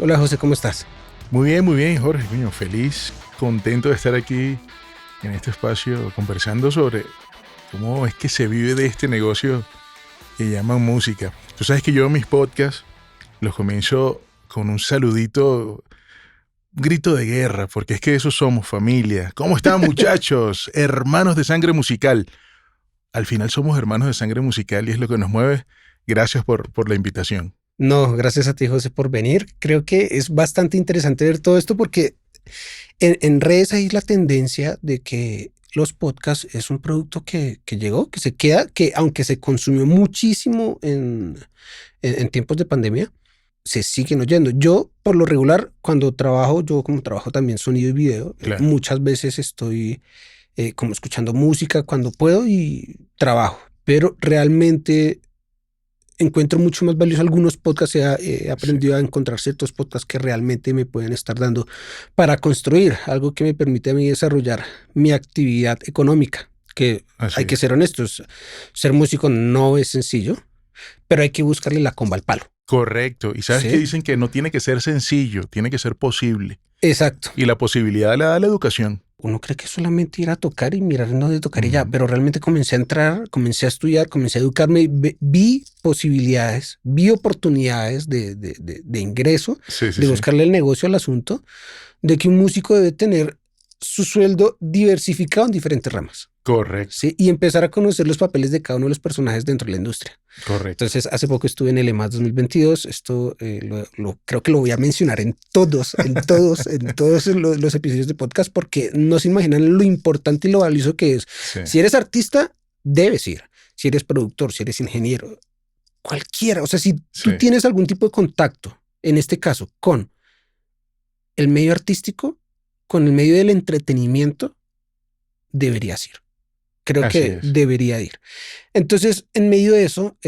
Hola José, ¿cómo estás? Muy bien, Jorge. Coño, feliz, contento de estar aquí en este espacio conversando sobre cómo es que se vive de este negocio que llaman música. Tú sabes que yo mis podcasts los comienzo con un saludito, un grito de guerra, porque es que esos somos familia. ¿Cómo están, muchachos? Hermanos de sangre musical. Al final somos hermanos de sangre musical y es lo que nos mueve. Gracias por la invitación. No, gracias a ti José por venir. Creo que es bastante interesante ver todo esto porque en redes hay la tendencia de que los podcasts es un producto que llegó, que se queda, que aunque se consumió muchísimo en tiempos de pandemia, se siguen oyendo. Yo, por lo regular, cuando trabajo, yo como trabajo también sonido y video, Claro. muchas veces estoy como escuchando música cuando puedo y trabajo, pero realmente encuentro mucho más valioso algunos podcasts. He Sí, aprendido a encontrar ciertos podcasts que realmente me pueden estar dando para construir algo que me permite a mí desarrollar mi actividad económica, que así hay que es. ser honestos, ser músico no es sencillo, pero hay que buscarle la comba al palo. Correcto. Y sabes que Sí, dicen que no tiene que ser sencillo, tiene que ser posible. exacto. Y la posibilidad la da la educación. Uno cree que solamente ir a tocar y mirar en dónde tocar y ya, Ujú. pero realmente comencé a entrar, comencé a estudiar, comencé a educarme, vi posibilidades, vi oportunidades de ingreso, Sí, sí, de sí. buscarle el negocio al asunto, de que un músico debe tener su sueldo diversificado en diferentes ramas, Correcto, ¿sí? Y empezar a conocer los papeles de cada uno de los personajes dentro de la industria. correcto. Entonces, hace poco estuve en el EMAD 2022. Esto creo que lo voy a mencionar en todos los episodios de podcast, porque no se imaginan lo importante y lo valioso que es. Sí, Si eres artista, debes ir. Si eres productor, si eres ingeniero, cualquiera. O sea, si tú sí. tienes algún tipo de contacto, en este caso, con el medio artístico, con el medio del entretenimiento, deberías ir. Creo Así que es. debería ir. Entonces, en medio de eso,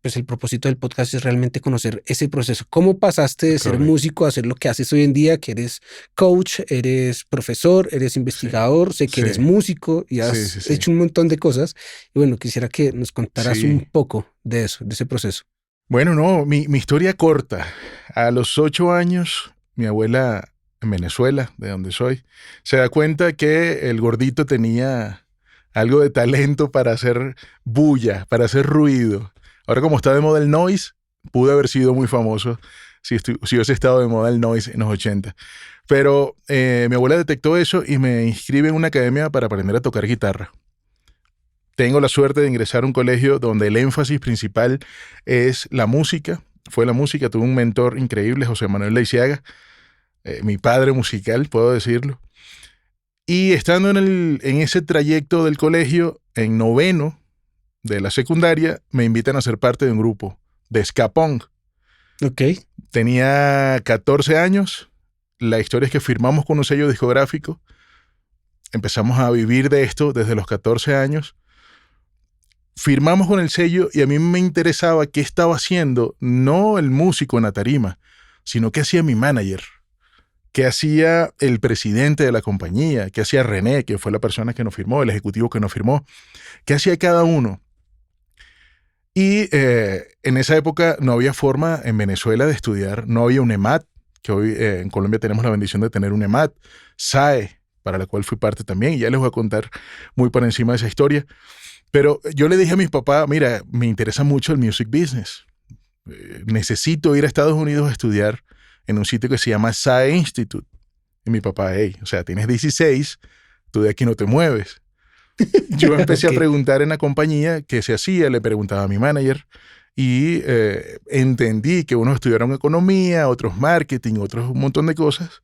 pues el propósito del podcast es realmente conocer ese proceso. ¿Cómo pasaste de ser Correcto. músico a hacer lo que haces hoy en día, que eres coach, eres profesor, eres Sí, investigador, sé que sí, eres músico y sí, has sí, sí. hecho un montón de cosas? Y bueno, quisiera que nos contaras un Sí. poco de eso, de ese proceso. Bueno, no, mi historia corta. A los 8 años, mi abuela en Venezuela, de donde soy, se da cuenta que el gordito tenía algo de talento para hacer bulla, para hacer ruido. Ahora, como está de moda el noise, pude haber sido muy famoso si hubiese estado de moda el noise en los 80. Pero mi abuela detectó eso y me inscribe en una academia para aprender a tocar guitarra. Tengo la suerte de ingresar a un colegio donde el énfasis principal es la música. Fue la música, tuve un mentor increíble, José Manuel Leiceaga, mi padre musical, puedo decirlo. Y estando en ese trayecto del colegio, en noveno de la secundaria, me invitan a ser parte de un grupo de ska punk. Ok, Tenía 14 años, la historia es que firmamos con un sello discográfico, empezamos a vivir de esto desde los 14 años. Firmamos con el sello y a mí me interesaba qué estaba haciendo, no el músico en la tarima, sino qué hacía mi manager, qué hacía el presidente de la compañía, qué hacía René, que fue la persona que nos firmó, el ejecutivo que nos firmó, qué hacía cada uno. Y en esa época no había forma en Venezuela de estudiar, no había un EMAT, que hoy en Colombia tenemos la bendición de tener un EMAT, SAE, para la cual fui parte también, y ya les voy a contar muy por encima de esa historia. Pero yo le dije a mi papá, mira, me interesa mucho el music business. Necesito ir a Estados Unidos a estudiar en un sitio que se llama SAE Institute. Y mi papá, hey, o sea, tienes 16, tú de aquí no te mueves. Yo empecé a ok. preguntar en la compañía qué se hacía, le preguntaba a mi manager y entendí que unos estudiaron economía, otros marketing, otros un montón de cosas.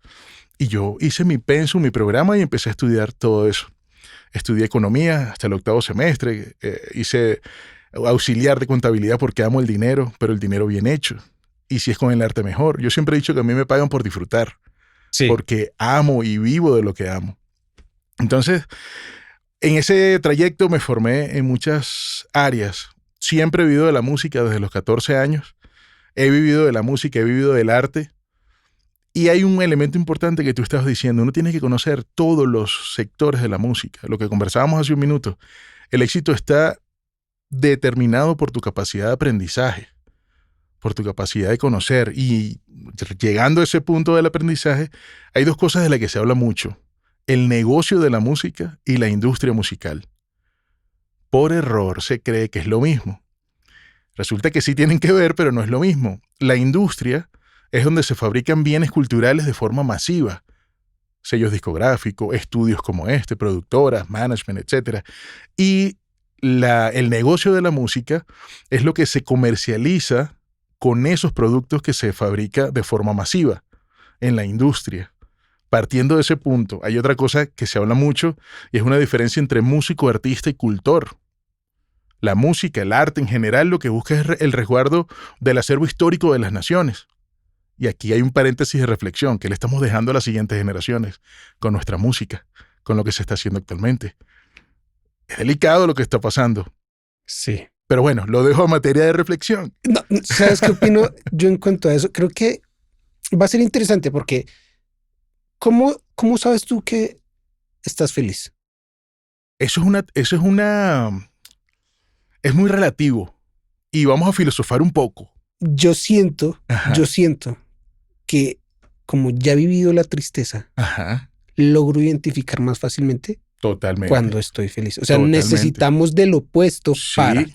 Y yo hice mi pensum, mi programa y empecé a estudiar todo eso. Estudié economía hasta el octavo semestre, hice auxiliar de contabilidad porque amo el dinero, pero el dinero bien hecho. Y si es con el arte mejor. Yo siempre he dicho que a mí me pagan por disfrutar, Sí, porque amo y vivo de lo que amo. Entonces, en ese trayecto me formé en muchas áreas. Siempre he vivido de la música desde los 14 años. He vivido de la música, he vivido del arte. Y hay un elemento importante que tú estabas diciendo. Uno tiene que conocer todos los sectores de la música. Lo que conversábamos hace un minuto. El éxito está determinado por tu capacidad de aprendizaje. por tu capacidad de conocer. Y llegando a ese punto del aprendizaje, hay dos cosas de las que se habla mucho: el negocio de la música y la industria musical. Por error se cree que es lo mismo. Resulta que sí tienen que ver, pero no es lo mismo. La industria es donde se fabrican bienes culturales de forma masiva. Sellos discográficos, estudios como este, productoras, management, etc. Y el negocio de la música es lo que se comercializa con esos productos que se fabrica de forma masiva en la industria. Partiendo de ese punto, hay otra cosa que se habla mucho y es una diferencia entre músico, artista y cultor. La música, el arte en general, lo que busca es el resguardo del acervo histórico de las naciones. Y aquí hay un paréntesis de reflexión que le estamos dejando a las siguientes generaciones con nuestra música, con lo que se está haciendo actualmente. Es delicado lo que está pasando. Sí. Pero bueno, lo dejo a materia de reflexión. No, ¿sabes qué opino yo en cuanto a eso? Creo que va a ser interesante porque ¿cómo sabes tú que estás feliz? Eso es muy relativo y vamos a filosofar un poco. Yo siento que como ya he vivido la tristeza, logro identificar más fácilmente Totalmente. cuando estoy feliz. O sea, Totalmente. necesitamos del opuesto para.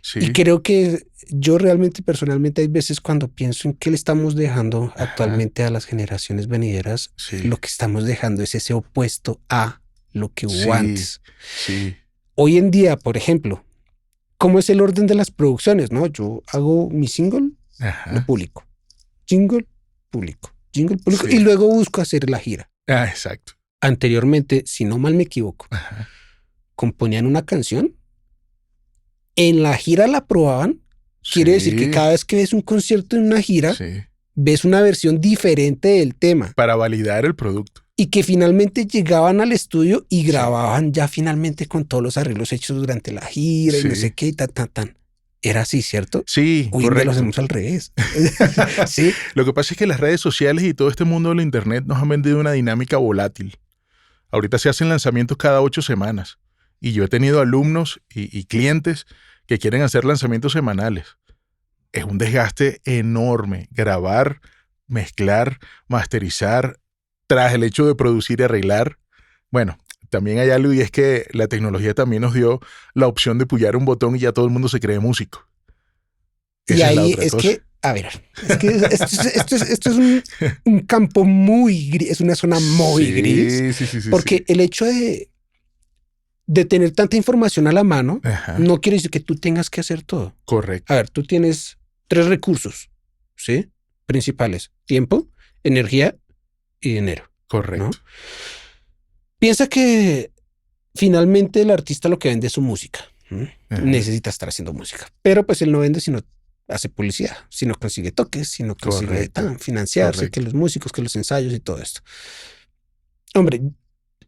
Sí. Y creo que yo realmente, personalmente, hay veces cuando pienso en qué le estamos dejando actualmente a las generaciones venideras, lo que estamos dejando es ese opuesto a lo que hubo antes. Sí. Hoy en día, por ejemplo, ¿cómo es el orden de las producciones? ¿No? Yo hago mi single, lo publico. Jingle, publico. Jingle, publico. Y luego busco hacer la gira. Exacto. Anteriormente, si no mal me equivoco, componían una canción, en la gira la probaban. Quiere decir que cada vez que ves un concierto en una gira, ves una versión diferente del tema. Para validar el producto. Y que finalmente llegaban al estudio y grababan ya finalmente con todos los arreglos hechos durante la gira y no sé qué, tan. Era así, ¿cierto? Sí, hoy en día lo hacemos al revés. Sí. Lo que pasa es que las redes sociales y todo este mundo del internet nos han vendido una dinámica volátil. Ahorita se hacen lanzamientos cada 8 semanas. Y yo he tenido alumnos y clientes que quieren hacer lanzamientos semanales. Es un desgaste enorme grabar, mezclar, masterizar, tras el hecho de producir y arreglar. Bueno, también hay algo y es que la tecnología también nos dio la opción de pullar un botón y ya todo el mundo se cree músico. Esa y ahí es que, a ver, es que esto es un campo muy gris, es una zona muy gris. Sí, porque el hecho de tener tanta información a la mano no quiere decir que tú tengas que hacer todo. Correcto. A ver, tú tienes 3 recursos, ¿sí? Principales: tiempo, energía y dinero. Correcto. ¿No? Piensa que finalmente el artista lo que vende es su música. Necesita estar haciendo música. Pero pues él no vende si no hace publicidad, si no consigue toques, si no consigue financiarse, que los músicos, que los ensayos y todo esto. Hombre,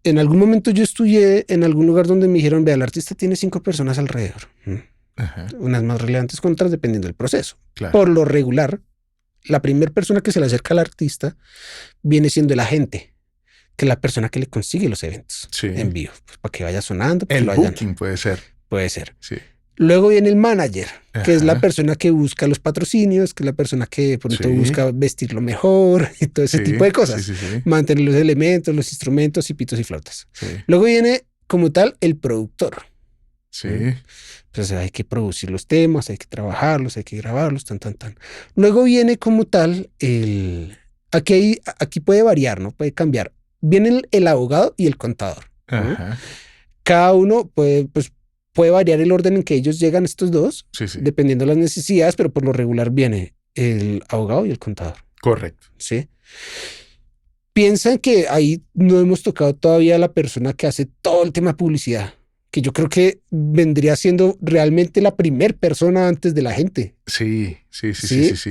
en algún momento yo estudié en algún lugar donde me dijeron, vea, el artista tiene 5 personas alrededor. Unas más relevantes que otras dependiendo del proceso. Claro. Por lo regular, la primera persona que se le acerca al artista viene siendo el agente, que es la persona que le consigue los eventos en vivo, pues, para que vaya sonando. El booking puede ser. Puede ser. Sí. Luego viene el manager, que es la persona que busca los patrocinios, que es la persona que por ejemplo busca vestirlo mejor y todo ese tipo de cosas. Mantener los elementos, los instrumentos y pitos y flautas. Luego viene como tal el productor. Entonces hay que producir los temas, hay que trabajarlos, hay que grabarlos, tan. Luego viene como tal aquí puede variar, ¿no? Puede cambiar. Viene el abogado y el contador. Cada uno puede variar el orden en que ellos llegan, estos dos, dependiendo de las necesidades, pero por lo regular viene el abogado y el contador. Correcto. Sí. Piensan que ahí no hemos tocado todavía a la persona que hace todo el tema de publicidad, que yo creo que vendría siendo realmente la primer persona antes de la gente. Sí.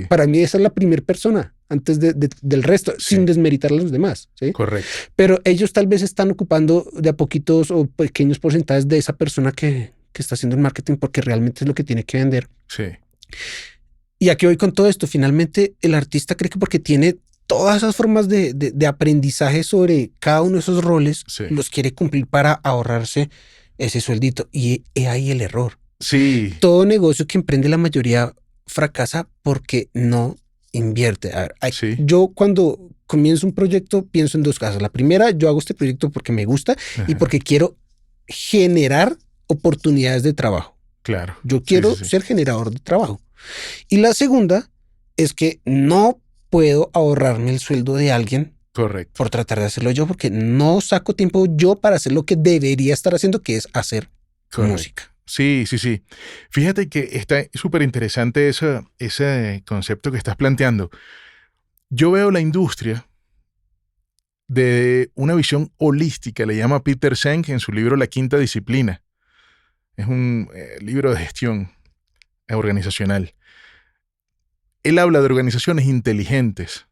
Para mí esa es la primer persona antes del resto, sin desmeritar a los demás. ¿Sí? Correcto. Pero ellos tal vez están ocupando de a poquitos o pequeños porcentajes de esa persona que está haciendo el marketing porque realmente es lo que tiene que vender. Sí. Y aquí voy con todo esto. Finalmente, el artista cree que porque tiene todas esas formas de aprendizaje sobre cada uno de esos roles, los quiere cumplir para ahorrarse ese sueldito. Y ahí el error. Sí. Todo negocio que emprende la mayoría fracasa porque no invierte. A ver, Sí. yo cuando comienzo un proyecto pienso en dos cosas. La primera, yo hago este proyecto porque me gusta y Ajá. porque quiero generar oportunidades de trabajo. Claro. Yo Sí, quiero sí, sí. ser generador de trabajo. Y la segunda es que no puedo ahorrarme el sueldo de alguien Correcto. por tratar de hacerlo yo, porque no saco tiempo yo para hacer lo que debería estar haciendo, que es hacer Correcto. música. Sí, sí, sí. Fíjate que está súper interesante ese concepto que estás planteando. Yo veo la industria de una visión holística, le llama Peter Senge en su libro La Quinta Disciplina. Es un libro de gestión organizacional. Él habla de organizaciones inteligentes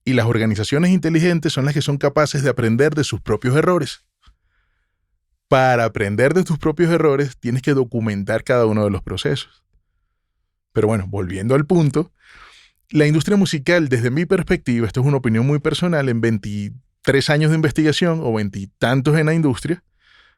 y las organizaciones inteligentes son las que son capaces de aprender de sus propios errores. Para aprender de tus propios errores tienes que documentar cada uno de los procesos. Pero bueno, volviendo al punto, la industria musical, desde mi perspectiva, esto es una opinión muy personal, en 23 años de investigación o 20 y tantos en la industria,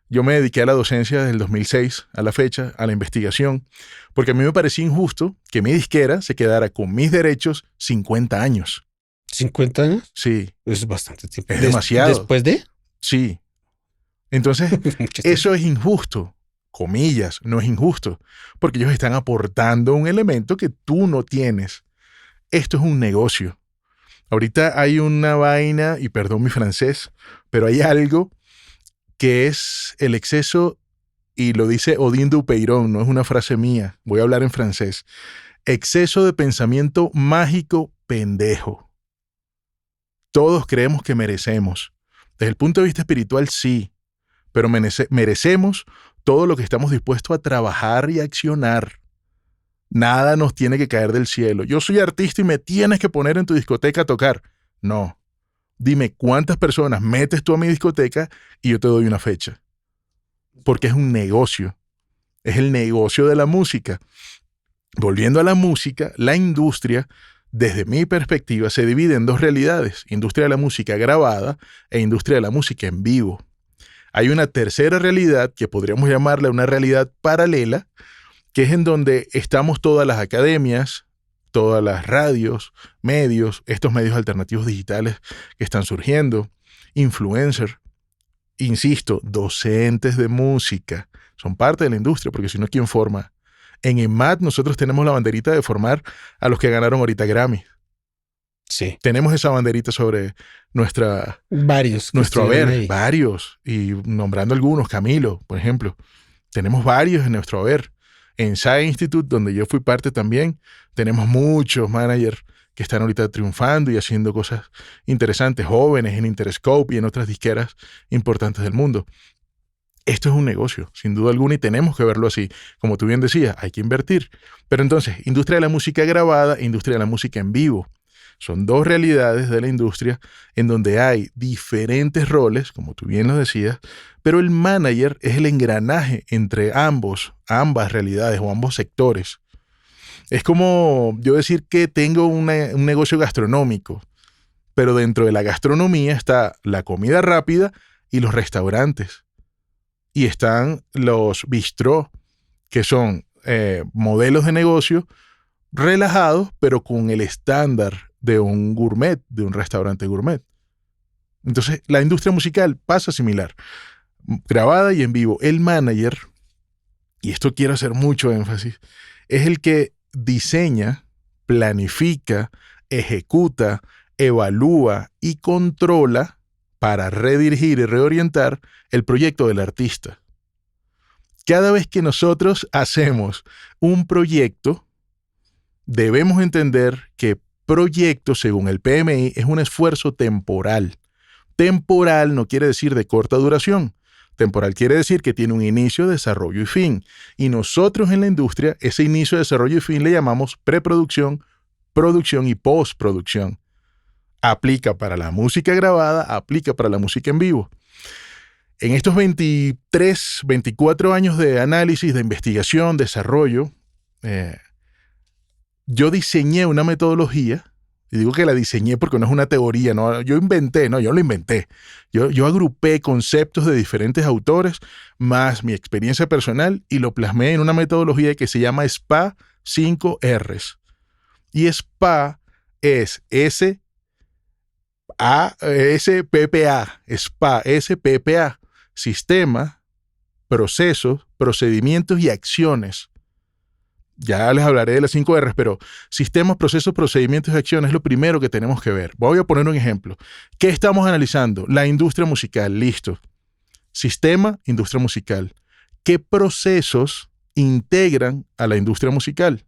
yo me dediqué a la docencia desde el 2006 a la fecha, a la investigación, porque a mí me parecía injusto que mi disquera se quedara con mis derechos 50 años. 50 años Sí, es bastante tiempo. es demasiado. Después de Sí. Entonces, mucho tiempo. eso es injusto. Comillas, no es injusto, porque ellos están aportando un elemento que tú no tienes. Esto es un negocio. Ahorita hay una vaina, y perdón mi francés, pero hay algo que es el exceso, y lo dice Odín Dupeyron, no es una frase mía, voy a hablar en francés. Exceso de pensamiento mágico pendejo. Todos creemos que merecemos. Desde el punto de vista espiritual, sí, pero merecemos todo lo que estamos dispuestos a trabajar y accionar. Nada nos tiene que caer del cielo. Yo soy artista y me tienes que poner en tu discoteca a tocar. No. Dime cuántas personas metes tú a mi discoteca y yo te doy una fecha. Porque es un negocio. Es el negocio de la música. Volviendo a la música, la industria, desde mi perspectiva, se divide en dos realidades. Industria de la música grabada e industria de la música en vivo. Hay una tercera realidad que podríamos llamarla una realidad paralela, que es en donde estamos todas las academias, todas las radios, medios, estos medios alternativos digitales que están surgiendo, influencers, insisto, docentes de música, son parte de la industria, porque si no, ¿quién forma? En EMAD nosotros tenemos la banderita de formar a los que ganaron ahorita Grammy. Sí. Tenemos esa banderita sobre nuestro haber, varios, y nombrando algunos, Camilo, por ejemplo. Tenemos varios en nuestro haber. En SAE Institute, donde yo fui parte también, tenemos muchos managers que están ahorita triunfando y haciendo cosas interesantes, jóvenes en Interscope y en otras disqueras importantes del mundo. Esto es un negocio, sin duda alguna, y tenemos que verlo así. Como tú bien decías, hay que invertir. Pero entonces, industria de la música grabada e industria de la música en vivo. Son dos realidades de la industria en donde hay diferentes roles, como tú bien lo decías, pero el manager es el engranaje entre ambas realidades o ambos sectores. Es como yo decir que tengo un negocio gastronómico, pero dentro de la gastronomía está la comida rápida y los restaurantes. Y están los bistró, que son modelos de negocio relajados, pero con el estándar de un gourmet, de un restaurante gourmet. Entonces, la industria musical pasa similar. Grabada y en vivo. El manager, y esto quiero hacer mucho énfasis, es el que diseña, planifica, ejecuta, evalúa y controla para redirigir y reorientar el proyecto del artista. Cada vez que nosotros hacemos un proyecto, debemos entender que proyecto, según el PMI, es un esfuerzo temporal. Temporal no quiere decir de corta duración. Temporal quiere decir que tiene un inicio, desarrollo y fin. Y nosotros en la industria, ese inicio, desarrollo y fin le llamamos preproducción, producción y postproducción. Aplica para la música grabada, aplica para la música en vivo. En estos 23, 24 años de análisis, de investigación, desarrollo, yo diseñé una metodología, y digo que la diseñé porque no es una teoría, no, yo lo inventé. Yo agrupé conceptos de diferentes autores, más mi experiencia personal, y lo plasmé en una metodología que se llama SPA 5 R's. Y SPA es SPPA, SPA, SPPA, sistema, procesos, procedimientos y acciones. Ya les hablaré de las 5 R's, pero sistemas, procesos, procedimientos y acciones es lo primero que tenemos que ver. Voy a poner un ejemplo. ¿Qué estamos analizando? La industria musical, listo. Sistema, industria musical. ¿Qué procesos integran a la industria musical?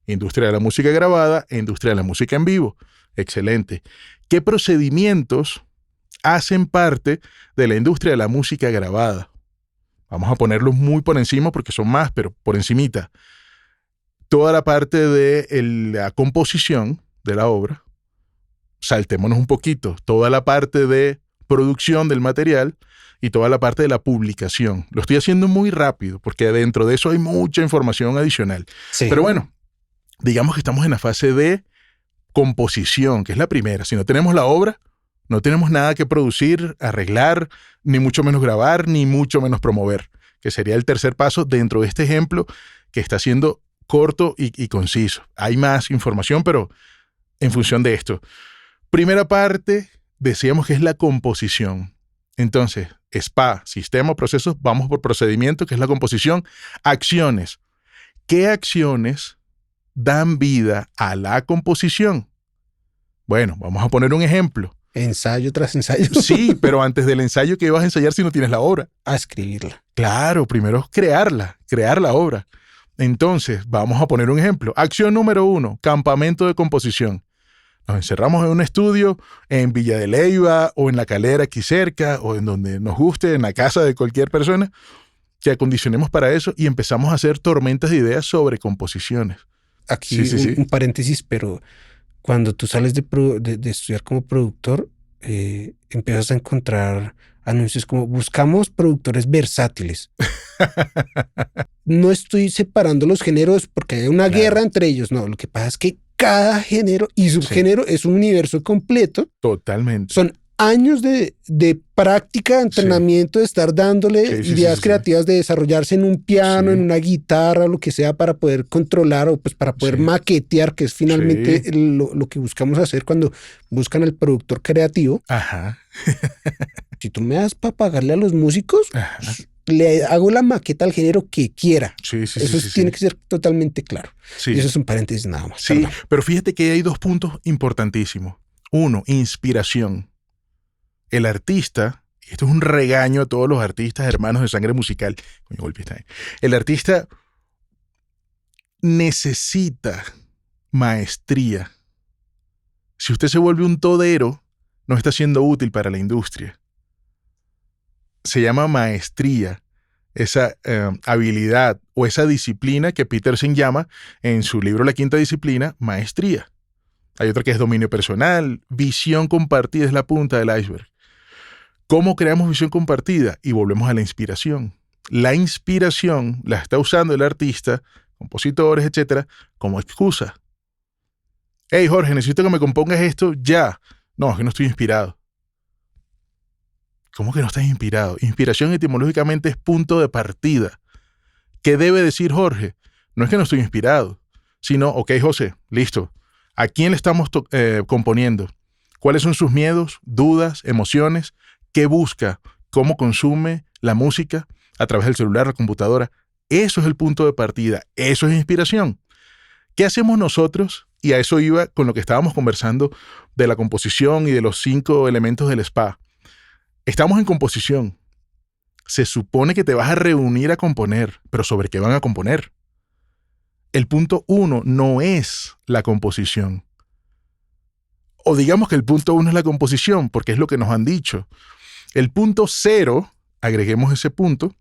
Industria de la música grabada e industria de la música en vivo. Excelente. ¿Qué procedimientos hacen parte de la industria de la música grabada? Vamos a ponerlos muy por encima porque son más, pero por encimita. Toda la parte de la composición de la obra, saltémonos un poquito. Toda la parte de producción del material y toda la parte de la publicación. Lo estoy haciendo muy rápido porque dentro de eso hay mucha información adicional. Sí. Pero bueno, digamos que estamos en la fase de composición, que es la primera. Si no tenemos la obra, no tenemos nada que producir, arreglar, ni mucho menos grabar, ni mucho menos promover, que sería el tercer paso dentro de este ejemplo que está siendo corto y conciso. Hay más información, pero en función de esto. Primera parte, decíamos que es la composición. Entonces, SPA, sistema, procesos, vamos por procedimiento, que es la composición. Acciones. ¿Qué acciones dan vida a la composición? Bueno, vamos a poner un ejemplo. Ensayo tras ensayo. Sí, pero antes del ensayo, ¿qué vas a ensayar si no tienes la obra? A escribirla. Claro, primero crear la obra. Entonces, vamos a poner un ejemplo. Acción número 1, campamento de composición. Nos encerramos en un estudio en Villa de Leyva o en La Calera aquí cerca o en donde nos guste, en la casa de cualquier persona, que acondicionemos para eso y empezamos a hacer tormentas de ideas sobre composiciones. Aquí Sí. un paréntesis, pero cuando tú sales de estudiar como productor, empiezas a encontrar anuncios como buscamos productores versátiles. No estoy separando los géneros porque hay una guerra entre ellos. No, lo que pasa es que cada género y subgénero es un universo completo. Totalmente. Son años de práctica, de entrenamiento, de estar dándole ideas creativas, de desarrollarse en un piano, en una guitarra, lo que sea, para poder controlar o pues para poder maquetear, que es finalmente lo que buscamos hacer cuando buscan al productor creativo. Ajá. Si tú me das para pagarle a los músicos, le hago la maqueta al género que quiera. Eso tiene que ser totalmente claro. Y eso es un paréntesis nada más. Sí, perdón. Pero fíjate que hay 2 puntos importantísimos. 1, inspiración. El artista, y esto es un regaño a todos los artistas hermanos de sangre musical, el artista necesita maestría. Si usted se vuelve un todero, no está siendo útil para la industria. Se llama maestría, esa habilidad o esa disciplina que Peterson llama en su libro La Quinta Disciplina, maestría. Hay otra que es dominio personal, visión compartida es la punta del iceberg. ¿Cómo creamos visión compartida? Y volvemos a la inspiración. La inspiración la está usando el artista, compositores, etcétera, como excusa. Hey, Jorge, necesito que me compongas esto ya. No, es que no estoy inspirado. ¿Cómo que no estás inspirado? Inspiración etimológicamente es punto de partida. ¿Qué debe decir Jorge? No es que no estoy inspirado, sino, ok, José, listo. ¿A quién le estamos componiendo? ¿Cuáles son sus miedos, dudas, emociones? ¿Qué busca? ¿Cómo consume la música? A través del celular, la computadora. Eso es el punto de partida. Eso es inspiración. ¿Qué hacemos nosotros? Y a eso iba con lo que estábamos conversando de la composición y de los 5 elementos del SPA. Estamos en composición. Se supone que te vas a reunir a componer, pero ¿sobre qué van a componer? El punto 1 no es la composición. O digamos que el punto 1 es la composición, porque es lo que nos han dicho. El punto 0, agreguemos ese punto,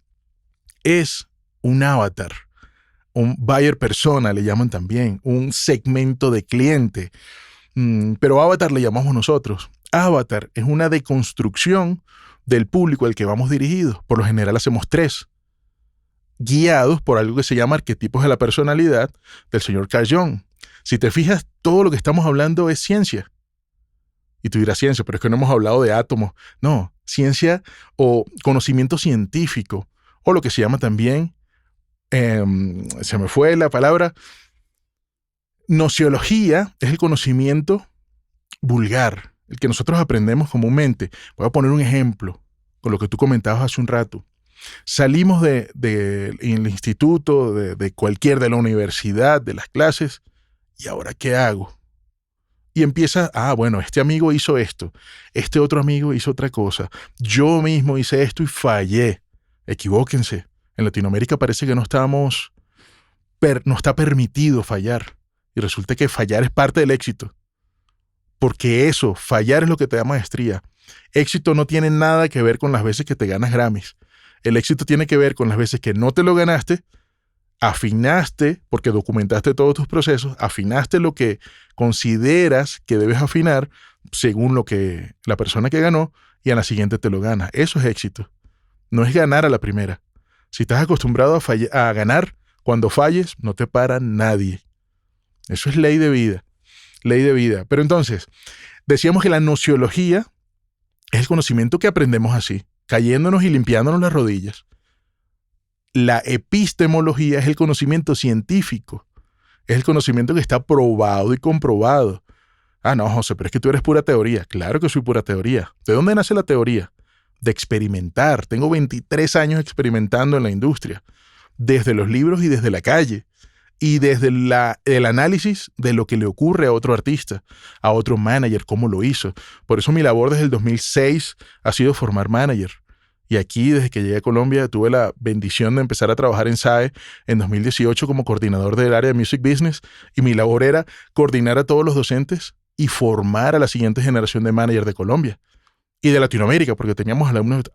es un avatar, un buyer persona le llaman también, un segmento de cliente. Pero avatar le llamamos nosotros. Avatar es una deconstrucción del público al que vamos dirigidos. Por lo general hacemos 3, guiados por algo que se llama arquetipos de la personalidad del señor Carl Jung. Si te fijas, todo lo que estamos hablando es ciencia. Y tú dirás ciencia, pero es que no hemos hablado de átomos. No, ciencia o conocimiento científico, o lo que se llama también, se me fue la palabra, Nociología es el conocimiento vulgar, el que nosotros aprendemos comúnmente. Voy a poner un ejemplo con lo que tú comentabas hace un rato. Salimos del instituto, de la universidad, de las clases, ¿y ahora qué hago? Y empieza, bueno, este amigo hizo esto, este otro amigo hizo otra cosa, yo mismo hice esto y fallé. Equivóquense. En Latinoamérica parece que no está permitido fallar. Y resulta que fallar es parte del éxito. Porque fallar es lo que te da maestría. Éxito no tiene nada que ver con las veces que te ganas Grammys. El éxito tiene que ver con las veces que no te lo ganaste, afinaste, porque documentaste todos tus procesos, afinaste lo que consideras que debes afinar según lo que la persona que ganó, y a la siguiente te lo ganas. Eso es éxito. No es ganar a la primera. Si estás acostumbrado a ganar, cuando falles, no te para nadie. Eso es ley de vida. Ley de vida. Pero entonces, decíamos que la nociología es el conocimiento que aprendemos así, cayéndonos y limpiándonos las rodillas. La epistemología es el conocimiento científico. Es el conocimiento que está probado y comprobado. No, José, pero es que tú eres pura teoría. Claro que soy pura teoría. ¿De dónde nace la teoría? De experimentar. Tengo 23 años experimentando en la industria, desde los libros y desde la calle, y desde el análisis de lo que le ocurre a otro artista, a otro manager, cómo lo hizo. Por eso mi labor desde el 2006 ha sido formar manager. Y aquí, desde que llegué a Colombia, tuve la bendición de empezar a trabajar en SAE en 2018 como coordinador del área de Music Business, y mi labor era coordinar a todos los docentes y formar a la siguiente generación de manager de Colombia y de Latinoamérica, porque teníamos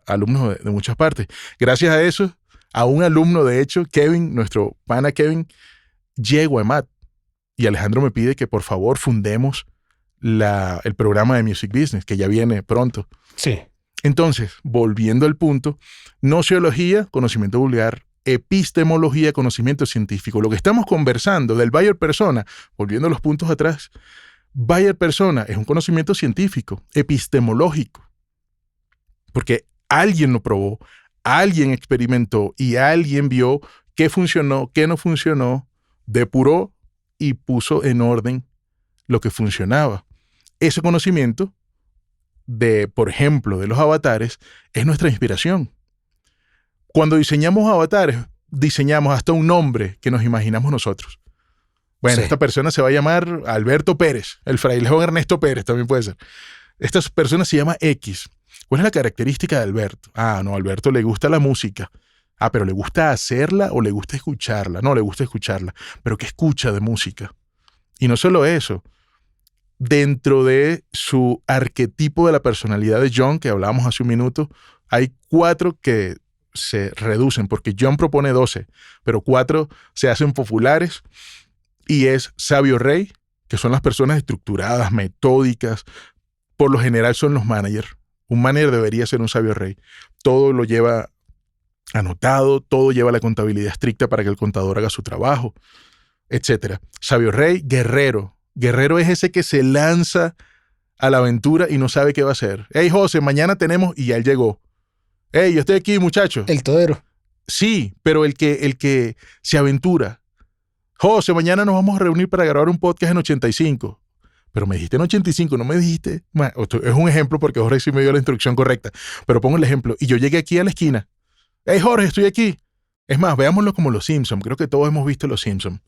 alumnos de muchas partes. Gracias a eso, a un alumno, de hecho, Kevin, nuestro pana Kevin, llego a EMAT, y Alejandro me pide que por favor fundemos el programa de Music Business, que ya viene pronto. Sí. Entonces, volviendo al punto, nociología, conocimiento vulgar, epistemología, conocimiento científico. Lo que estamos conversando del buyer persona, volviendo a los puntos atrás, buyer persona es un conocimiento científico, epistemológico, porque alguien lo probó, alguien experimentó y alguien vio qué funcionó, qué no funcionó, depuró y puso en orden lo que funcionaba. Ese conocimiento por ejemplo, de los avatares, es nuestra inspiración. Cuando diseñamos avatares, diseñamos hasta un nombre que nos imaginamos nosotros. Bueno, esta persona se va a llamar Alberto Pérez, el frailejón Ernesto Pérez también puede ser. Esta persona se llama X. ¿Cuál es la característica de Alberto? No, a Alberto le gusta la música. Pero ¿le gusta hacerla o le gusta escucharla? No, le gusta escucharla. ¿Pero qué escucha de música? Y no solo eso. Dentro de su arquetipo de la personalidad de John, que hablábamos hace un minuto, hay 4 que se reducen, porque John propone 12, pero 4 se hacen populares, y es sabio rey, que son las personas estructuradas, metódicas. Por lo general son los managers. Un manager debería ser un sabio rey. Todo lo lleva anotado, todo lleva la contabilidad estricta para que el contador haga su trabajo, etc. Sabio rey, guerrero. Guerrero es ese que se lanza a la aventura y no sabe qué va a hacer. Hey, José, mañana tenemos... Y ya él llegó. Hey, yo estoy aquí, muchacho. El todero. Sí, pero el que se aventura. José, mañana nos vamos a reunir para grabar un podcast en 85. Pero me dijiste en 85, no me dijiste... Es un ejemplo porque Jorge sí me dio la instrucción correcta. Pero pongo el ejemplo. Y yo llegué aquí a la esquina. Hey, Jorge, estoy aquí. Es más, veámoslo como los Simpsons. Creo que todos hemos visto los Simpsons.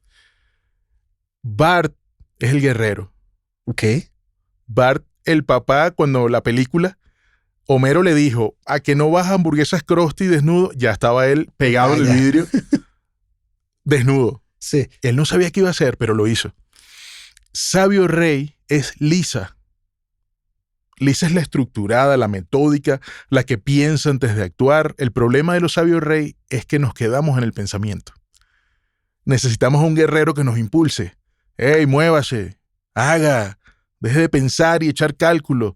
Bart es el guerrero. Ok. Bart, el papá, cuando la película, Homero le dijo, a que no vas a hamburguesas Krusty desnudo, ya estaba él pegado en el vidrio, desnudo. Sí. Él no sabía qué iba a hacer, pero lo hizo. Sabio rey es Lisa. Lisa es la estructurada, la metódica, la que piensa antes de actuar. El problema de los sabios rey es que nos quedamos en el pensamiento. Necesitamos un guerrero que nos impulse. ¡Ey, muévase! ¡Haga! Deje de pensar y echar cálculo.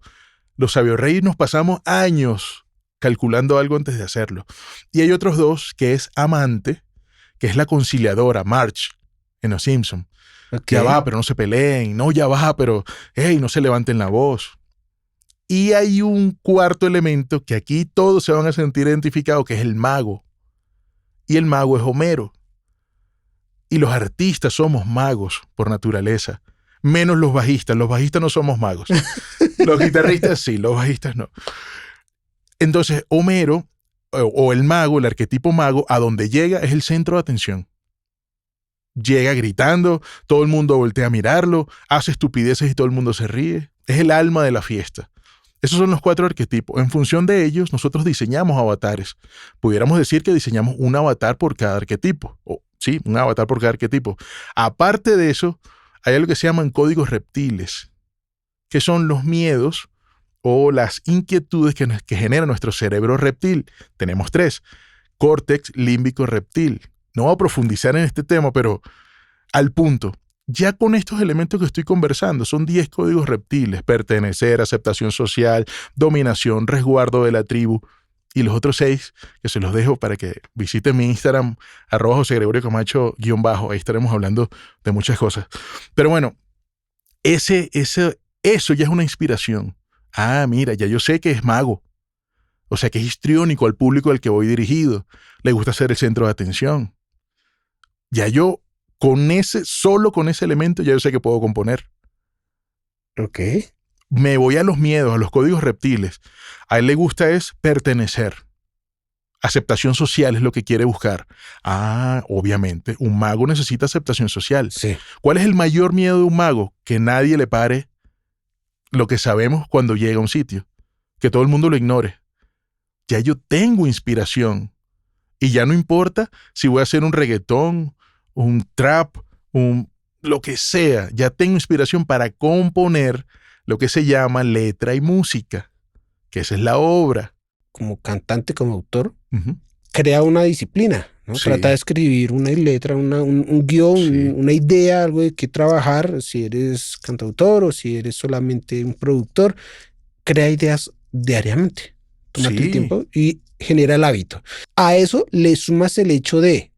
Los sabios reyes nos pasamos años calculando algo antes de hacerlo. Y hay otros 2, que es amante, que es la conciliadora, Marge, en Los Simpsons. Okay. Ya va, pero no se peleen. No, ya va, pero hey, no se levanten la voz. Y hay un 4 elemento que aquí todos se van a sentir identificados, que es el mago. Y el mago es Homero. Y los artistas somos magos por naturaleza, menos los bajistas. Los bajistas no somos magos. Los guitarristas sí, los bajistas no. Entonces, Homero, o el mago, el arquetipo mago, a donde llega es el centro de atención. Llega gritando, todo el mundo voltea a mirarlo, hace estupideces y todo el mundo se ríe. Es el alma de la fiesta. Esos son los 4 arquetipos. En función de ellos, nosotros diseñamos avatares. Pudiéramos decir que diseñamos un avatar por cada arquetipo. Sí, un avatar por cada arquetipo. Aparte de eso, hay algo que se llaman códigos reptiles, que son los miedos o las inquietudes que genera nuestro cerebro reptil. Tenemos 3. Córtex límbico reptil. No voy a profundizar en este tema, pero al punto. Ya con estos elementos que estoy conversando, son 10 códigos reptiles: pertenecer, aceptación social, dominación, resguardo de la tribu. Y los otros 6, que se los dejo para que visiten mi Instagram, @JoseGregorio_Camacho_. Ahí estaremos hablando de muchas cosas. Pero bueno, eso ya es una inspiración. Ah, mira, ya yo sé que es mago. O sea, que es histriónico al público al que voy dirigido. Le gusta ser el centro de atención. Ya yo, solo con ese elemento, ya yo sé que puedo componer. Ok. Me voy a los miedos, a los códigos reptiles. A él le gusta es pertenecer. Aceptación social es lo que quiere buscar. Ah, obviamente, un mago necesita aceptación social. Sí. ¿Cuál es el mayor miedo de un mago? Que nadie le pare lo que sabemos cuando llega a un sitio. Que todo el mundo lo ignore. Ya yo tengo inspiración. Y ya no importa si voy a hacer un reggaetón, un trap, lo que sea. Ya tengo inspiración para componer lo que se llama letra y música, que esa es la obra. Como cantante, como autor, Uh-huh. crea una disciplina, ¿no? Sí. Trata de escribir una letra, un guión, Sí. una idea, algo de qué trabajar. Si eres cantautor o si eres solamente un productor, crea ideas diariamente. Tómate el tiempo y genera el hábito. A eso le sumas el hecho de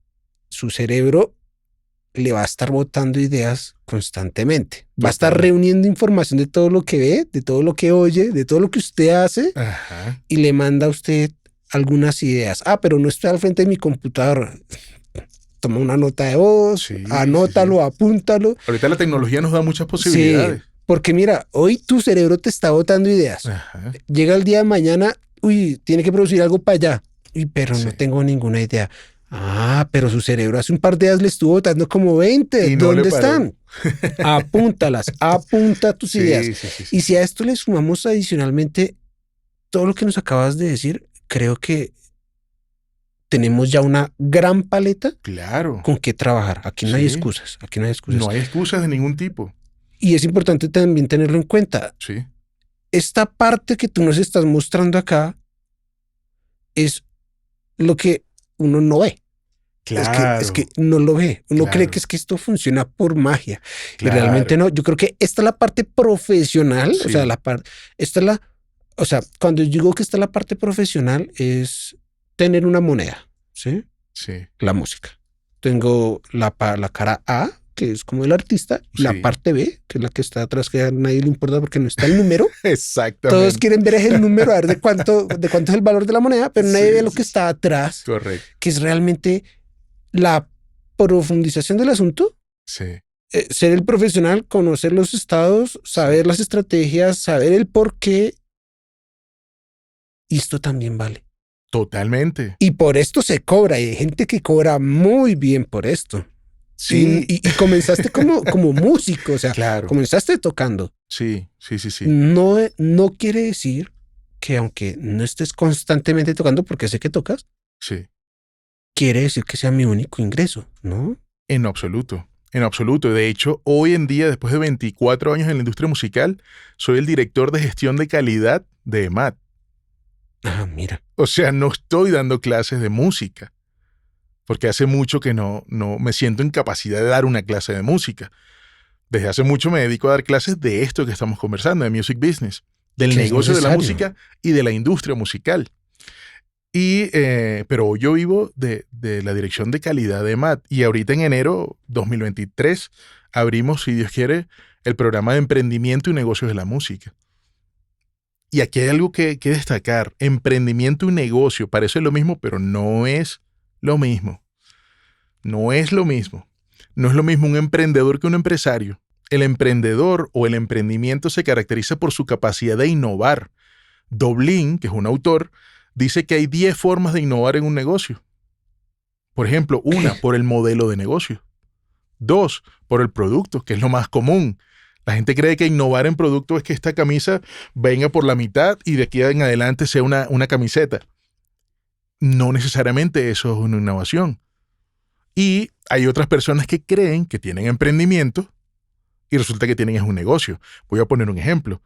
su cerebro le va a estar botando ideas constantemente. Va a estar reuniendo información de todo lo que ve, de todo lo que oye, de todo lo que usted hace. Ajá. Y le manda a usted algunas ideas. Ah, pero no estoy al frente de mi computador. Toma una nota de voz, anótalo, apúntalo. Ahorita la tecnología nos da muchas posibilidades. Sí, porque mira, hoy tu cerebro te está botando ideas. Ajá. Llega el día de mañana, tiene que producir algo para allá. Pero no tengo ninguna idea. Ah, pero su cerebro hace un par de días le estuvo botando como 20. Y no ¿Dónde están? Apúntalas, apunta tus ideas. Sí. Y si a esto le sumamos adicionalmente todo lo que nos acabas de decir, creo que tenemos ya una gran paleta con qué trabajar. Aquí no hay excusas. Aquí no hay excusas. No hay excusas de ningún tipo. Y es importante también tenerlo en cuenta. Sí. Esta parte que tú nos estás mostrando acá es lo que uno no ve. Claro. Es que no lo ve. Uno cree que es que esto funciona por magia. Y realmente no. Yo creo que esta es la parte profesional. O sea, cuando yo digo que esta es la parte profesional es tener una moneda. ¿Sí? Sí. La música. Tengo la cara A, que es como el artista, y la parte B, que es la que está atrás, que a nadie le importa porque no está el número. Exactamente. Todos quieren ver el número, a ver de cuánto es el valor de la moneda, pero nadie ve lo que está atrás. Correcto. Que es realmente la profundización del asunto. Sí. Ser el profesional, conocer los estados, saber las estrategias, saber el por qué. Y esto también vale. Totalmente. Y por esto se cobra. Y hay gente que cobra muy bien por esto. Sí. Y comenzaste como músico, o sea, comenzaste tocando. Sí. No quiere decir que aunque no estés constantemente tocando, porque sé que tocas, quiere decir que sea mi único ingreso, ¿no? En absoluto. De hecho, hoy en día, después de 24 años en la industria musical, soy el director de gestión de calidad de EMAD. Ah, mira. O sea, no estoy dando clases de música, porque hace mucho que no me siento en capacidad de dar una clase de música. Desde hace mucho me dedico a dar clases de esto que estamos conversando, de music business, del negocio de la música y de la industria musical. Pero yo vivo de la dirección de calidad de EMAD, y ahorita en enero 2023 abrimos, si Dios quiere, el programa de emprendimiento y negocios de la música. Y aquí hay algo que destacar. Emprendimiento y negocio parece lo mismo, pero no es lo mismo. No es lo mismo. No es lo mismo un emprendedor que un empresario. El emprendedor o el emprendimiento se caracteriza por su capacidad de innovar. Doblin, que es un autor, dice que hay 10 formas de innovar en un negocio. Por ejemplo, 1, por el modelo de negocio. 2, por el producto, que es lo más común. La gente cree que innovar en producto es que esta camisa venga por la mitad y de aquí en adelante sea una camiseta. No necesariamente eso es una innovación. Y hay otras personas que creen que tienen emprendimiento y resulta que tienen es un negocio. Voy a poner un ejemplo.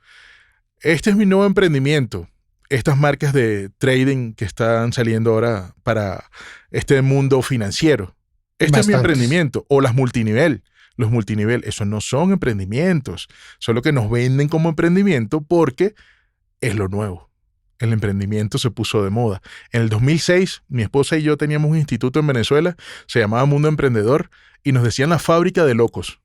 Este es mi nuevo emprendimiento. Estas marcas de trading que están saliendo ahora para este mundo financiero. Este es mi emprendimiento. O las multinivel. Los multinivel, esos no son emprendimientos. Solo que nos venden como emprendimiento porque es lo nuevo. El emprendimiento se puso de moda. En el 2006, mi esposa y yo teníamos un instituto en Venezuela, se llamaba Mundo Emprendedor, y nos decían la fábrica de locos.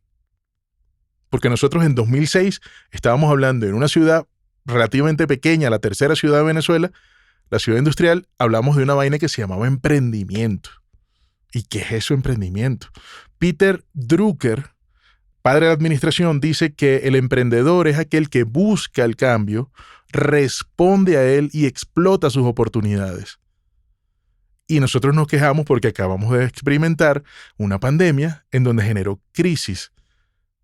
Porque nosotros en 2006 estábamos hablando en una ciudad relativamente pequeña, la tercera ciudad de Venezuela, la ciudad industrial, hablamos de una vaina que se llamaba emprendimiento. ¿Y qué es eso, emprendimiento? Peter Drucker, padre de la administración, dice que el emprendedor es aquel que busca el cambio, responde a él y explota sus oportunidades. Y nosotros nos quejamos porque acabamos de experimentar una pandemia en donde generó crisis.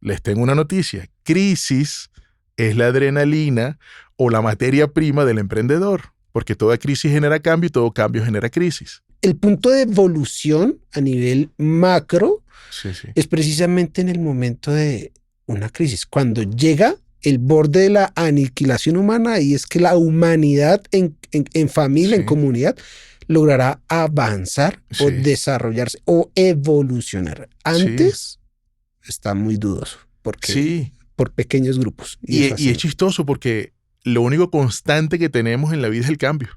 Les tengo una noticia. Crisis es la adrenalina o la materia prima del emprendedor, porque toda crisis genera cambio y todo cambio genera crisis. El punto de evolución a nivel macro es precisamente en el momento de una crisis, cuando llega el borde de la aniquilación humana, y es que la humanidad en familia, en comunidad, logrará avanzar o desarrollarse o evolucionar. Antes está muy dudoso, porque por pequeños grupos. Y es chistoso porque lo único constante que tenemos en la vida es el cambio.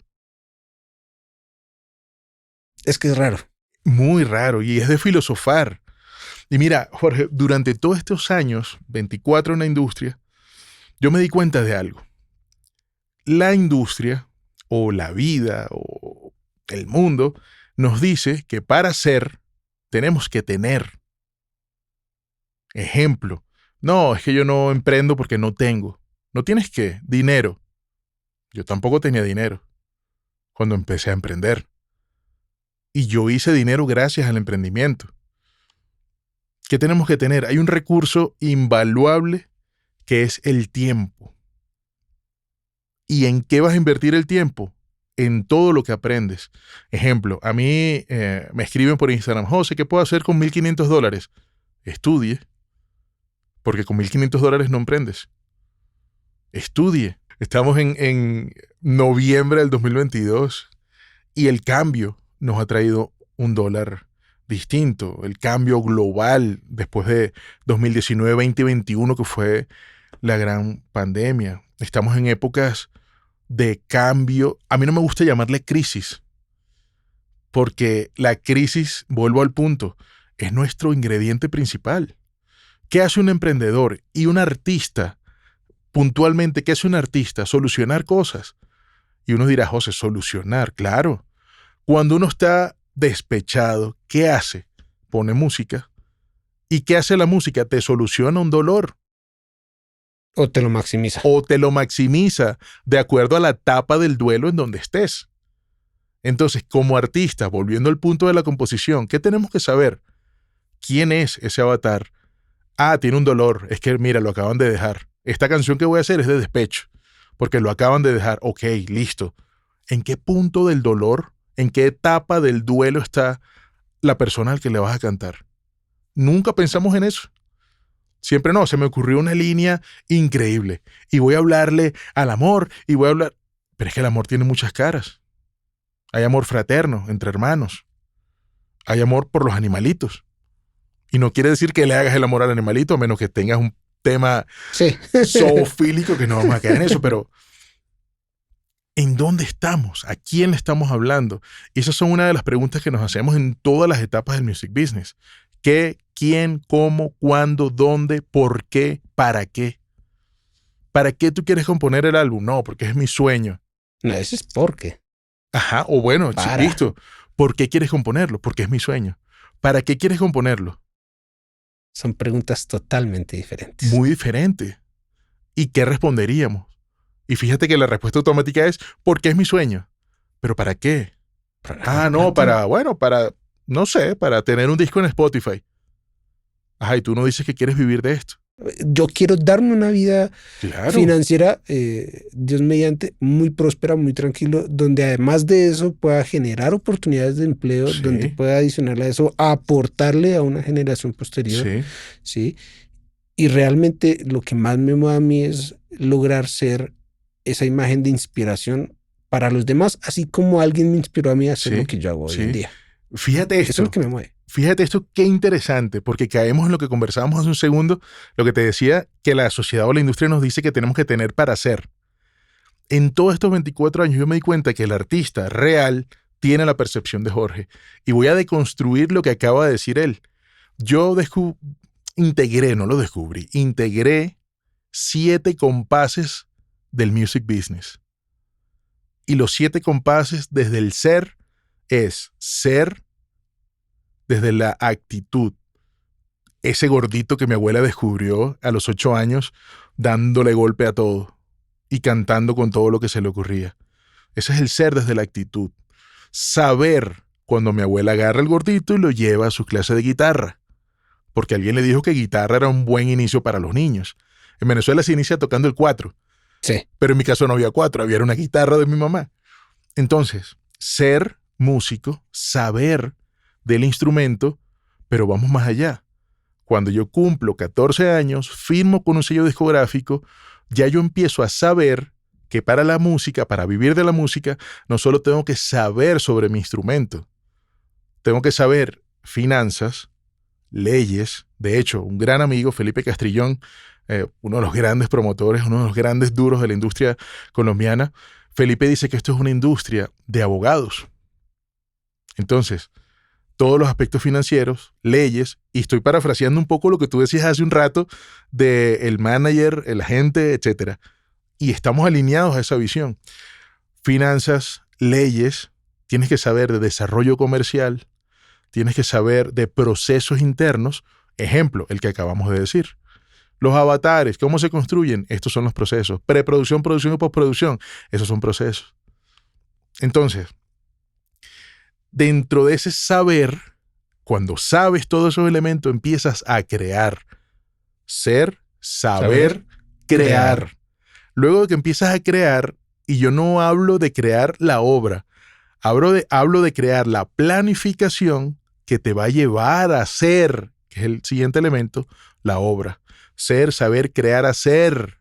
Es que es raro. Muy raro, y es de filosofar. Y mira, Jorge, durante todos estos años, 24 en la industria, yo me di cuenta de algo. La industria, o la vida, o el mundo, nos dice que para ser, tenemos que tener. Ejemplo, no, es que yo no emprendo porque no tengo. ¿No tienes qué? Dinero. Yo tampoco tenía dinero cuando empecé a emprender. Y yo hice dinero gracias al emprendimiento. ¿Qué tenemos que tener? Hay un recurso invaluable que es el tiempo. ¿Y en qué vas a invertir el tiempo? En todo lo que aprendes. Ejemplo, a mí me escriben por Instagram, José, ¿qué puedo hacer con $1,500? Estudie, porque con $1,500 no emprendes. Estudie. Estamos en noviembre del 2022 y el cambio nos ha traído un dólar distinto. El cambio global después de 2019, 2021, que fue la gran pandemia. Estamos en épocas de cambio. A mí no me gusta llamarle crisis, porque la crisis, vuelvo al punto, es nuestro ingrediente principal. ¿Qué hace un emprendedor y un artista? Puntualmente, ¿qué hace un artista? Solucionar cosas. Y uno dirá, José, solucionar, claro. Cuando uno está despechado, ¿qué hace? Pone música. ¿Y qué hace la música? Te soluciona un dolor. O te lo maximiza. O te lo maximiza de acuerdo a la etapa del duelo en donde estés. Entonces, como artista, volviendo al punto de la composición, ¿qué tenemos que saber? ¿Quién es ese avatar? Ah, tiene un dolor. Es que, mira, lo acaban de dejar. Esta canción que voy a hacer es de despecho, porque lo acaban de dejar. Ok, listo. ¿En qué punto del dolor, en qué etapa del duelo está la persona al que le vas a cantar? Nunca pensamos en eso. Siempre no, se me ocurrió una línea increíble y voy a hablarle al amor y voy a hablar... Pero es que el amor tiene muchas caras. Hay amor fraterno, entre hermanos. Hay amor por los animalitos. Y no quiere decir que le hagas el amor al animalito, a menos que tengas un tema zoofílico, que no vamos a caer en eso, pero ¿en dónde estamos? ¿A quién le estamos hablando? Y esas son una de las preguntas que nos hacemos en todas las etapas del music business. ¿Qué, quién, cómo, cuándo, dónde, por qué, para qué? ¿Para qué tú quieres componer el álbum? No, porque es mi sueño. No, ese es por qué. Ajá, o bueno, listo. ¿Por qué quieres componerlo? Porque es mi sueño. ¿Para qué quieres componerlo? Son preguntas totalmente diferentes. Muy diferente. ¿Y qué responderíamos? Y fíjate que la respuesta automática es, porque es mi sueño. ¿Pero para qué? No, no sé, para tener un disco en Spotify. Ajá, y tú no dices que quieres vivir de esto. Yo quiero darme una vida financiera, Dios mediante, muy próspera, muy tranquilo, donde además de eso pueda generar oportunidades de empleo, donde pueda adicionarle a eso, aportarle a una generación posterior. ¿Sí? Y realmente lo que más me mueve a mí es lograr ser esa imagen de inspiración para los demás, así como alguien me inspiró a mí a hacer lo que yo hago hoy en día. Fíjate esto. Eso es lo que me mueve. Fíjate esto, qué interesante, porque caemos en lo que conversábamos hace un segundo, lo que te decía, que la sociedad o la industria nos dice que tenemos que tener para hacer. En todos estos 24 años yo me di cuenta que el artista real tiene la percepción de Jorge. Y voy a deconstruir lo que acaba de decir él. Yo integré 7 compases del music business. Y los 7 compases desde el ser es ser desde la actitud. Ese gordito que mi abuela descubrió a los 8 años dándole golpe a todo y cantando con todo lo que se le ocurría. Ese es el ser desde la actitud. Saber cuando mi abuela agarra el gordito y lo lleva a su clase de guitarra. Porque alguien le dijo que guitarra era un buen inicio para los niños. En Venezuela se inicia tocando el 4. Sí. Pero en mi caso no había 4, había una guitarra de mi mamá. Entonces, ser músico, saber del instrumento, pero vamos más allá. Cuando yo cumplo 14 años, firmo con un sello discográfico, ya yo empiezo a saber que para la música, para vivir de la música, no solo tengo que saber sobre mi instrumento, tengo que saber finanzas, leyes. De hecho, un gran amigo, Felipe Castrillón, uno de los grandes promotores, uno de los grandes duros de la industria colombiana, Felipe dice que esto es una industria de abogados. Entonces, todos los aspectos financieros, leyes, y estoy parafraseando un poco lo que tú decías hace un rato de el manager, el agente, etc. Y estamos alineados a esa visión. Finanzas, leyes, tienes que saber de desarrollo comercial, tienes que saber de procesos internos. Ejemplo, el que acabamos de decir. Los avatares, ¿cómo se construyen? Estos son los procesos. Preproducción, producción y postproducción. Esos son procesos. Entonces, dentro de ese saber, cuando sabes todos esos elementos, empiezas a crear. Ser, saber, crear. Luego de que empiezas a crear, y yo no hablo de crear la obra, hablo de crear la planificación que te va a llevar a hacer, que es el siguiente elemento, la obra. Ser, saber, crear, hacer.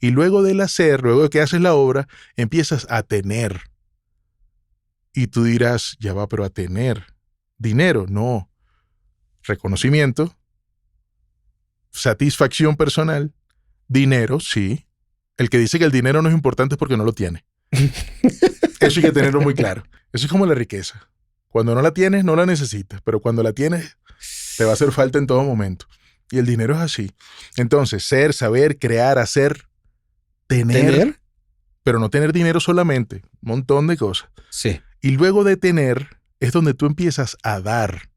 Y luego del hacer, luego de que haces la obra, empiezas a tener. Y tú dirás, ya va, pero a tener. Dinero, no. Reconocimiento, satisfacción personal, dinero, sí. El que dice que el dinero no es importante es porque no lo tiene. Eso hay que tenerlo muy claro. Eso es como la riqueza. Cuando no la tienes, no la necesitas, pero cuando la tienes, te va a hacer falta en todo momento. Y el dinero es así. Entonces, ser, saber, crear, hacer, tener, pero no tener dinero solamente, un montón de cosas. Sí. Y luego de tener es donde tú empiezas a dar,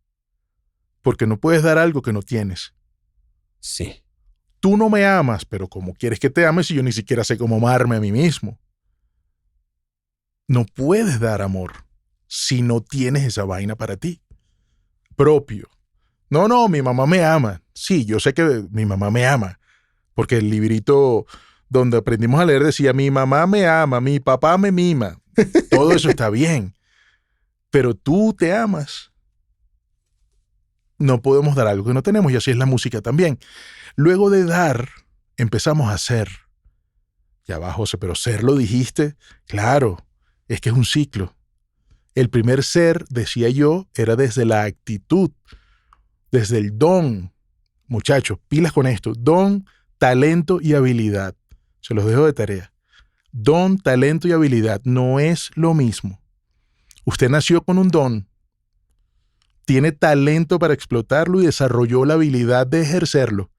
porque no puedes dar algo que no tienes. Sí. Tú no me amas, pero ¿cómo quieres que te ames si yo ni siquiera sé cómo amarme a mí mismo? No puedes dar amor si no tienes esa vaina para ti, propio. No, mi mamá me ama. Sí, yo sé que mi mamá me ama, porque el librito donde aprendimos a leer decía, mi mamá me ama, mi papá me mima. Todo eso está bien, pero tú te amas. No podemos dar algo que no tenemos, y así es la música también. Luego de dar, empezamos a ser. Ya va, José, pero ser lo dijiste. Claro, es que es un ciclo. El primer ser, decía yo, era desde la actitud, desde el don. Muchachos, pilas con esto. Don, talento y habilidad. Se los dejo de tarea. Don, talento y habilidad no es lo mismo. Usted nació con un don, tiene talento para explotarlo y desarrolló la habilidad de ejercerlo.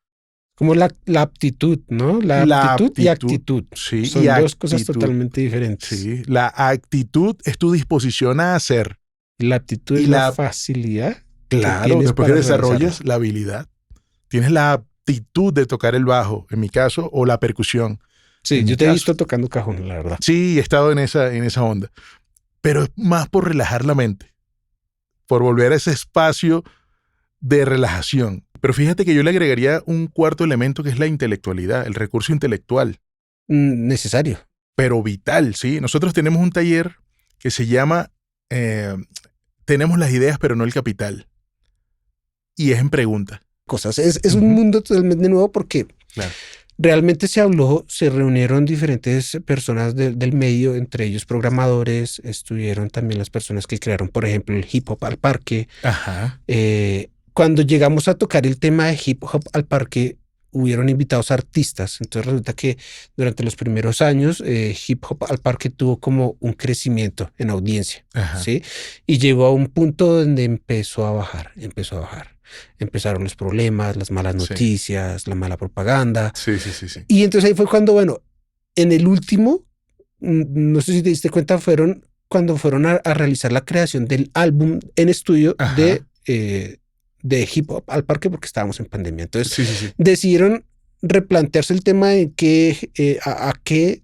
Como la aptitud, ¿no? La aptitud y actitud. Sí, son dos cosas totalmente diferentes. Sí, la actitud es tu disposición a hacer. Y la aptitud es la facilidad. Claro, después que desarrollas la habilidad. tienes la aptitud de tocar el bajo, en mi caso, o la percusión. Sí, yo te he visto tocando cajón, la verdad. Sí, he estado en esa onda. Pero es más por relajar la mente, por volver a ese espacio de relajación. Pero fíjate que yo le agregaría un cuarto elemento que es la intelectualidad, el recurso intelectual. Necesario. Pero vital, ¿sí? Nosotros tenemos un taller que se llama Tenemos las ideas pero no el capital. Y es en pregunta. Cosas. Es un mundo totalmente nuevo porque realmente se reunieron diferentes personas del medio, entre ellos programadores, estuvieron también las personas que crearon, por ejemplo, el hip hop al parque. Ajá. Cuando llegamos a tocar el tema de hip hop al parque, hubieron invitados artistas. Entonces resulta que durante los primeros años, hip hop al parque tuvo como un crecimiento en audiencia, ¿sí? Y llegó a un punto donde empezó a bajar. Empezaron los problemas, las malas noticias, la mala propaganda. Sí. Y entonces ahí fue cuando, bueno, en el último, no sé si te diste cuenta, cuando fueron a realizar la creación del álbum en estudio de hip hop al parque, porque estábamos en pandemia. Entonces decidieron replantearse el tema de a qué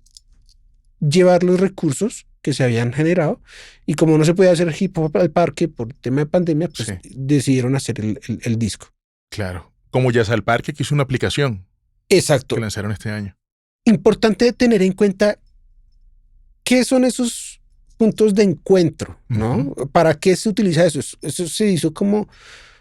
llevar los recursos que se habían generado, y como no se podía hacer hip hop al parque por tema de pandemia, pues decidieron hacer el disco. Claro. Como Jazz al Parque, que hizo una aplicación. Exacto. Que lanzaron este año. Importante tener en cuenta qué son esos puntos de encuentro, ¿no? ¿Para qué se utiliza eso? Eso se hizo como, o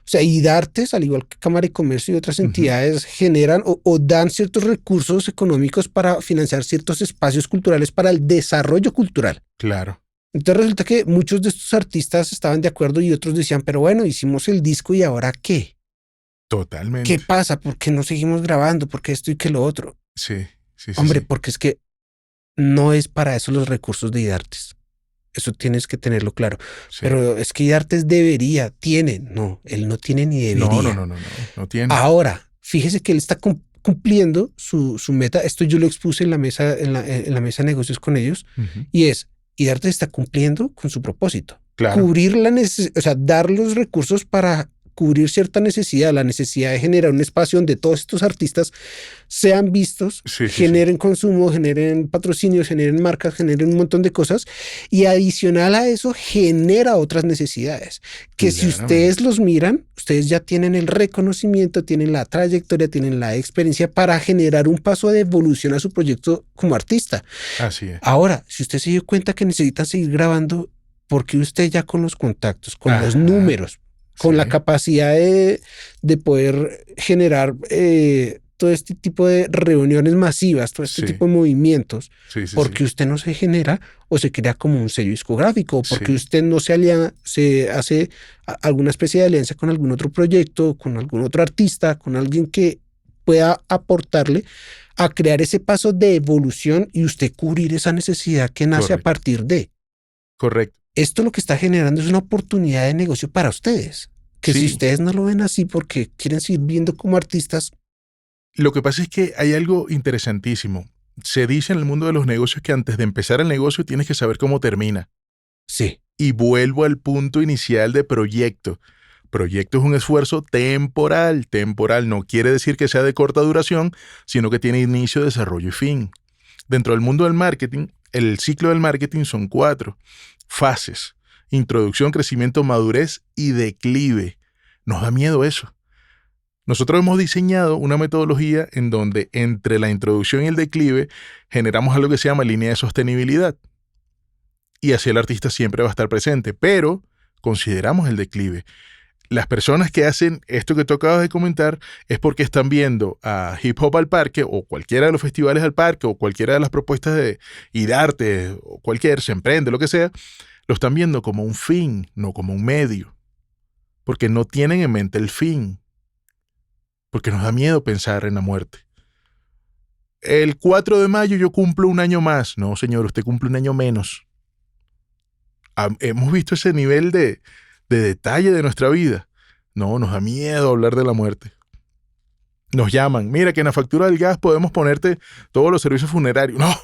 sea, IDARTES, al igual que Cámara de Comercio y otras entidades, generan o dan ciertos recursos económicos para financiar ciertos espacios culturales para el desarrollo cultural. Claro. Entonces resulta que muchos de estos artistas estaban de acuerdo y otros decían, pero bueno, hicimos el disco y ¿ahora qué? Totalmente. ¿Qué pasa? ¿Por qué no seguimos grabando? ¿Por qué esto y qué lo otro? Sí. Hombre, porque es que no es para eso los recursos de IDARTES. Eso tienes que tenerlo claro. Sí. Pero es que IDARTES no, él no tiene ni debería. No tiene. Ahora, fíjese que él está cumpliendo su meta. Esto yo lo expuse en la mesa, en la mesa de negocios con ellos, y es, IDARTES está cumpliendo con su propósito. Claro. Cubrir dar los recursos para cubrir cierta necesidad, la necesidad de generar un espacio donde todos estos artistas sean vistos, generen consumo, generen patrocinios, generen marcas, generen un montón de cosas, y adicional a eso genera otras necesidades que si ustedes los miran, ustedes ya tienen el reconocimiento, tienen la trayectoria, tienen la experiencia para generar un paso de evolución a su proyecto como artista. Así es. Ahora, si usted se dio cuenta que necesita seguir grabando, porque usted ya con los contactos, con los números, con la capacidad de poder generar todo este tipo de reuniones masivas, todo este tipo de movimientos, porque usted no se genera o se crea como un sello discográfico, o porque usted no se hace alguna especie de alianza con algún otro proyecto, con algún otro artista, con alguien que pueda aportarle a crear ese paso de evolución y usted cubrir esa necesidad que nace a partir de. Correcto. Esto lo que está generando es una oportunidad de negocio para ustedes, que si ustedes no lo ven así porque quieren seguir viendo como artistas. Lo que pasa es que hay algo interesantísimo. Se dice en el mundo de los negocios que antes de empezar el negocio tienes que saber cómo termina. Sí. Y vuelvo al punto inicial de proyecto. Proyecto es un esfuerzo temporal. Temporal no quiere decir que sea de corta duración, sino que tiene inicio, desarrollo y fin. Dentro del mundo del marketing, el ciclo del marketing son 4 fases: introducción, crecimiento, madurez y declive. Nos da miedo eso. Nosotros hemos diseñado una metodología en donde entre la introducción y el declive generamos algo que se llama línea de sostenibilidad. Y así el artista siempre va a estar presente, pero consideramos el declive. Las personas que hacen esto que tú acabas de comentar es porque están viendo a Hip Hop al Parque o cualquiera de los festivales al parque o cualquiera de las propuestas de IDARTE o cualquier Se Emprende, lo que sea, lo están viendo como un fin, no como un medio. Porque no tienen en mente el fin. Porque nos da miedo pensar en la muerte. El 4 de mayo yo cumplo un año más. No, señor, usted cumple un año menos. Hemos visto ese nivel de detalle de nuestra vida. No, nos da miedo hablar de la muerte. Nos llaman, mira que en la factura del gas podemos ponerte todos los servicios funerarios. No,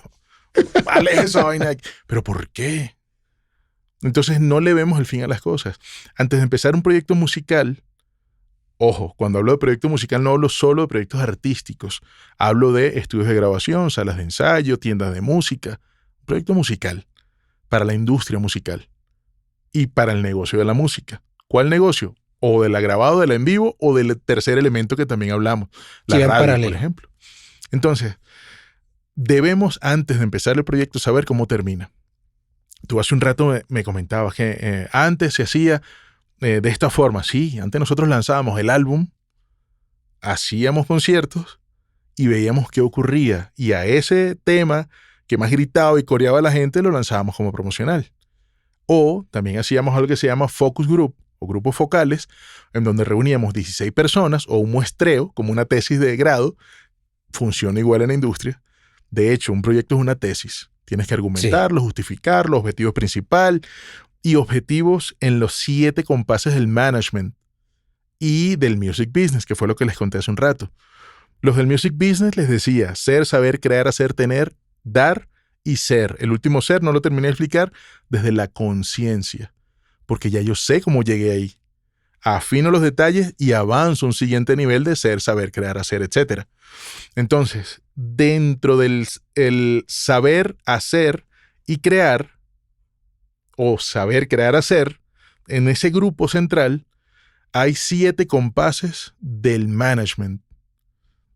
vale esa vaina. ¿Pero por qué? Entonces no le vemos el fin a las cosas. Antes de empezar un proyecto musical, Ojo, cuando hablo de proyecto musical no hablo solo de proyectos artísticos. Hablo de estudios de grabación, salas de ensayo, tiendas de música. Proyecto musical para la industria musical y para el negocio de la música. ¿Cuál negocio? O de la grabado, de la en vivo o del tercer elemento que también hablamos, Que la iba en radio, por paralelo. ejemplo. Entonces, debemos antes de empezar el proyecto saber cómo termina. Tú hace un rato me comentabas que antes se hacía de esta forma. Sí, antes nosotros lanzábamos el álbum, hacíamos conciertos y veíamos qué ocurría. Y a ese tema que más gritaba y coreaba la gente lo lanzábamos como promocional. O también hacíamos algo que se llama focus group o grupos focales, en donde reuníamos 16 personas o un muestreo, como una tesis de grado. Funciona igual en la industria. De hecho, un proyecto es una tesis. Tienes que Sí, argumentarlo, justificarlo, objetivo principal y objetivos en los 7 compases del management y del music business, que fue lo que les conté hace un rato. Los del music business les decía ser, saber, crear, hacer, tener, dar y ser. El último ser no lo terminé de explicar desde la conciencia, porque ya yo sé cómo llegué ahí. Afino los detalles y avanzo a un siguiente nivel de ser, saber, crear, hacer, etc. Entonces, dentro del el saber, hacer y crear, o saber, crear, hacer, en ese grupo central hay 7 compases del management.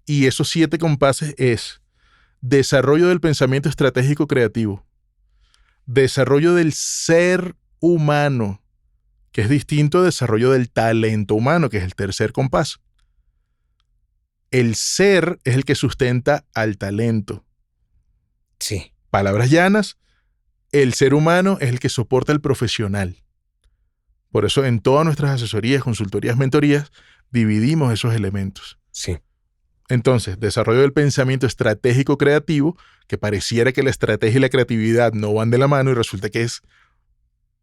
Y esos 7 compases es desarrollo del pensamiento estratégico creativo, desarrollo del ser humano, que es distinto a desarrollo del talento humano, que es el tercer compás. El ser es el que sustenta al talento. sí. Palabras llanas, el ser humano es el que soporta al profesional. Por eso en todas nuestras asesorías, consultorías, mentorías, dividimos esos elementos. Sí, Entonces, desarrollo del pensamiento estratégico creativo, que pareciera que la estrategia y la creatividad no van de la mano y resulta que es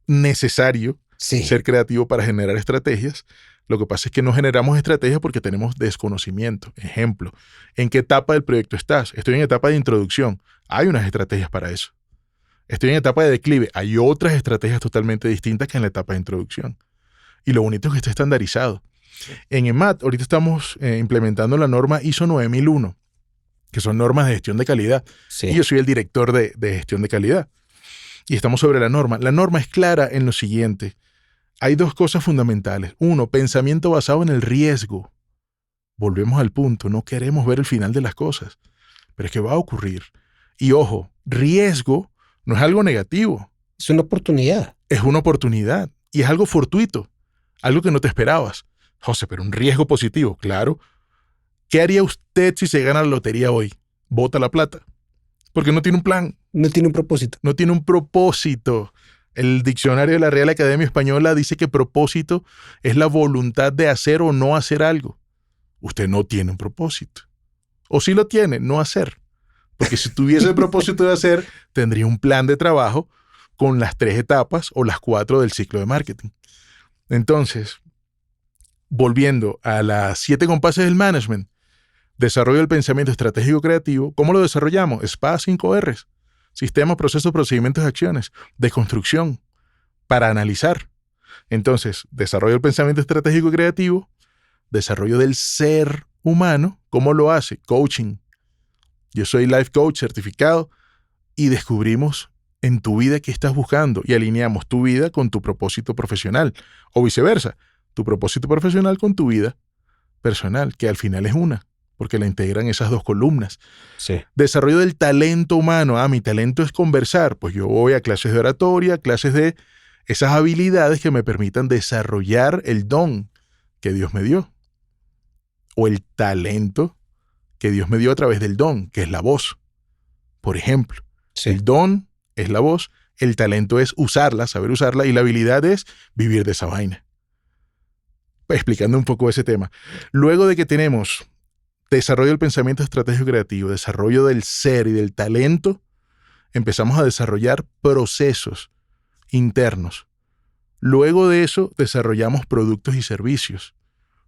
necesario sí, ser creativo para generar estrategias. Lo que pasa es que no generamos estrategias porque tenemos desconocimiento. Ejemplo, ¿en qué etapa del proyecto estás? Estoy en etapa de introducción. Hay unas estrategias para eso. Estoy en etapa de declive. Hay otras estrategias totalmente distintas que en la etapa de introducción. Y lo bonito es que está estandarizado. En EMAT, ahorita estamos implementando la norma ISO 9001, que son normas de gestión de calidad. Y sí. yo soy el director de gestión de calidad. Y estamos sobre la norma. La norma es clara en lo siguiente. Hay 2 cosas fundamentales. 1, pensamiento basado en el riesgo. Volvemos al punto, no queremos ver el final de las cosas, pero es que va a ocurrir. Y ojo, riesgo no es algo negativo, Es una oportunidad. es una oportunidad y es algo fortuito, algo que no te esperabas. José, pero un riesgo positivo, claro. ¿Qué haría usted si se gana la lotería hoy? Bota la plata, porque no tiene un plan, No tiene un propósito. no tiene un propósito. El diccionario de la Real Academia Española dice que propósito es la voluntad de hacer o no hacer algo. Usted no tiene un propósito. O si lo tiene, no hacer. Porque si tuviese el propósito de hacer, tendría un plan de trabajo con las 3 etapas o las 4 del ciclo de marketing. Entonces, volviendo a las 7 compases del management, desarrollo del pensamiento estratégico creativo, ¿cómo lo desarrollamos? SPA 5Rs, sistema, procesos, procedimientos, acciones, de construcción, para analizar. Entonces, desarrollo del pensamiento estratégico creativo, desarrollo del ser humano, ¿cómo lo hace? Coaching. Yo soy life coach certificado y descubrimos en tu vida qué estás buscando y alineamos tu vida con tu propósito profesional o viceversa, tu propósito profesional con tu vida personal, que al final es una, porque la integran esas 2 columnas. Sí, Desarrollo del talento humano. Mi talento es conversar. Pues yo voy a clases de oratoria, clases de esas habilidades que me permitan desarrollar el don que Dios me dio o el talento que Dios me dio a través del don, que es la voz. Por ejemplo, sí. el don es la voz, el talento es usarla, saber usarla, y la habilidad es vivir de esa vaina. Explicando un poco ese tema. Luego de que tenemos desarrollo del pensamiento estratégico creativo, desarrollo del ser y del talento, empezamos a desarrollar procesos internos. Luego de eso, desarrollamos productos y servicios.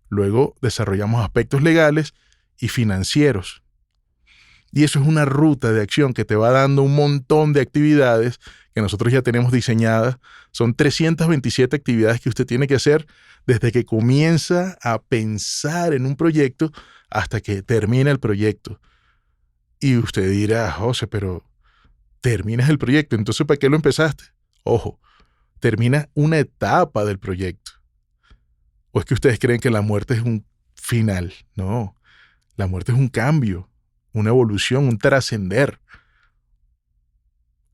Luego desarrollamos aspectos legales y financieros. Y eso es una ruta de acción que te va dando un montón de actividades que nosotros ya tenemos diseñadas. Son 327 actividades que usted tiene que hacer desde que comienza a pensar en un proyecto hasta que termina el proyecto. Y usted dirá, José, pero terminas el proyecto, entonces ¿para qué lo empezaste? Ojo, termina una etapa del proyecto. ¿O es que ustedes creen que la muerte es un final? No, la muerte es un cambio, una evolución, un trascender.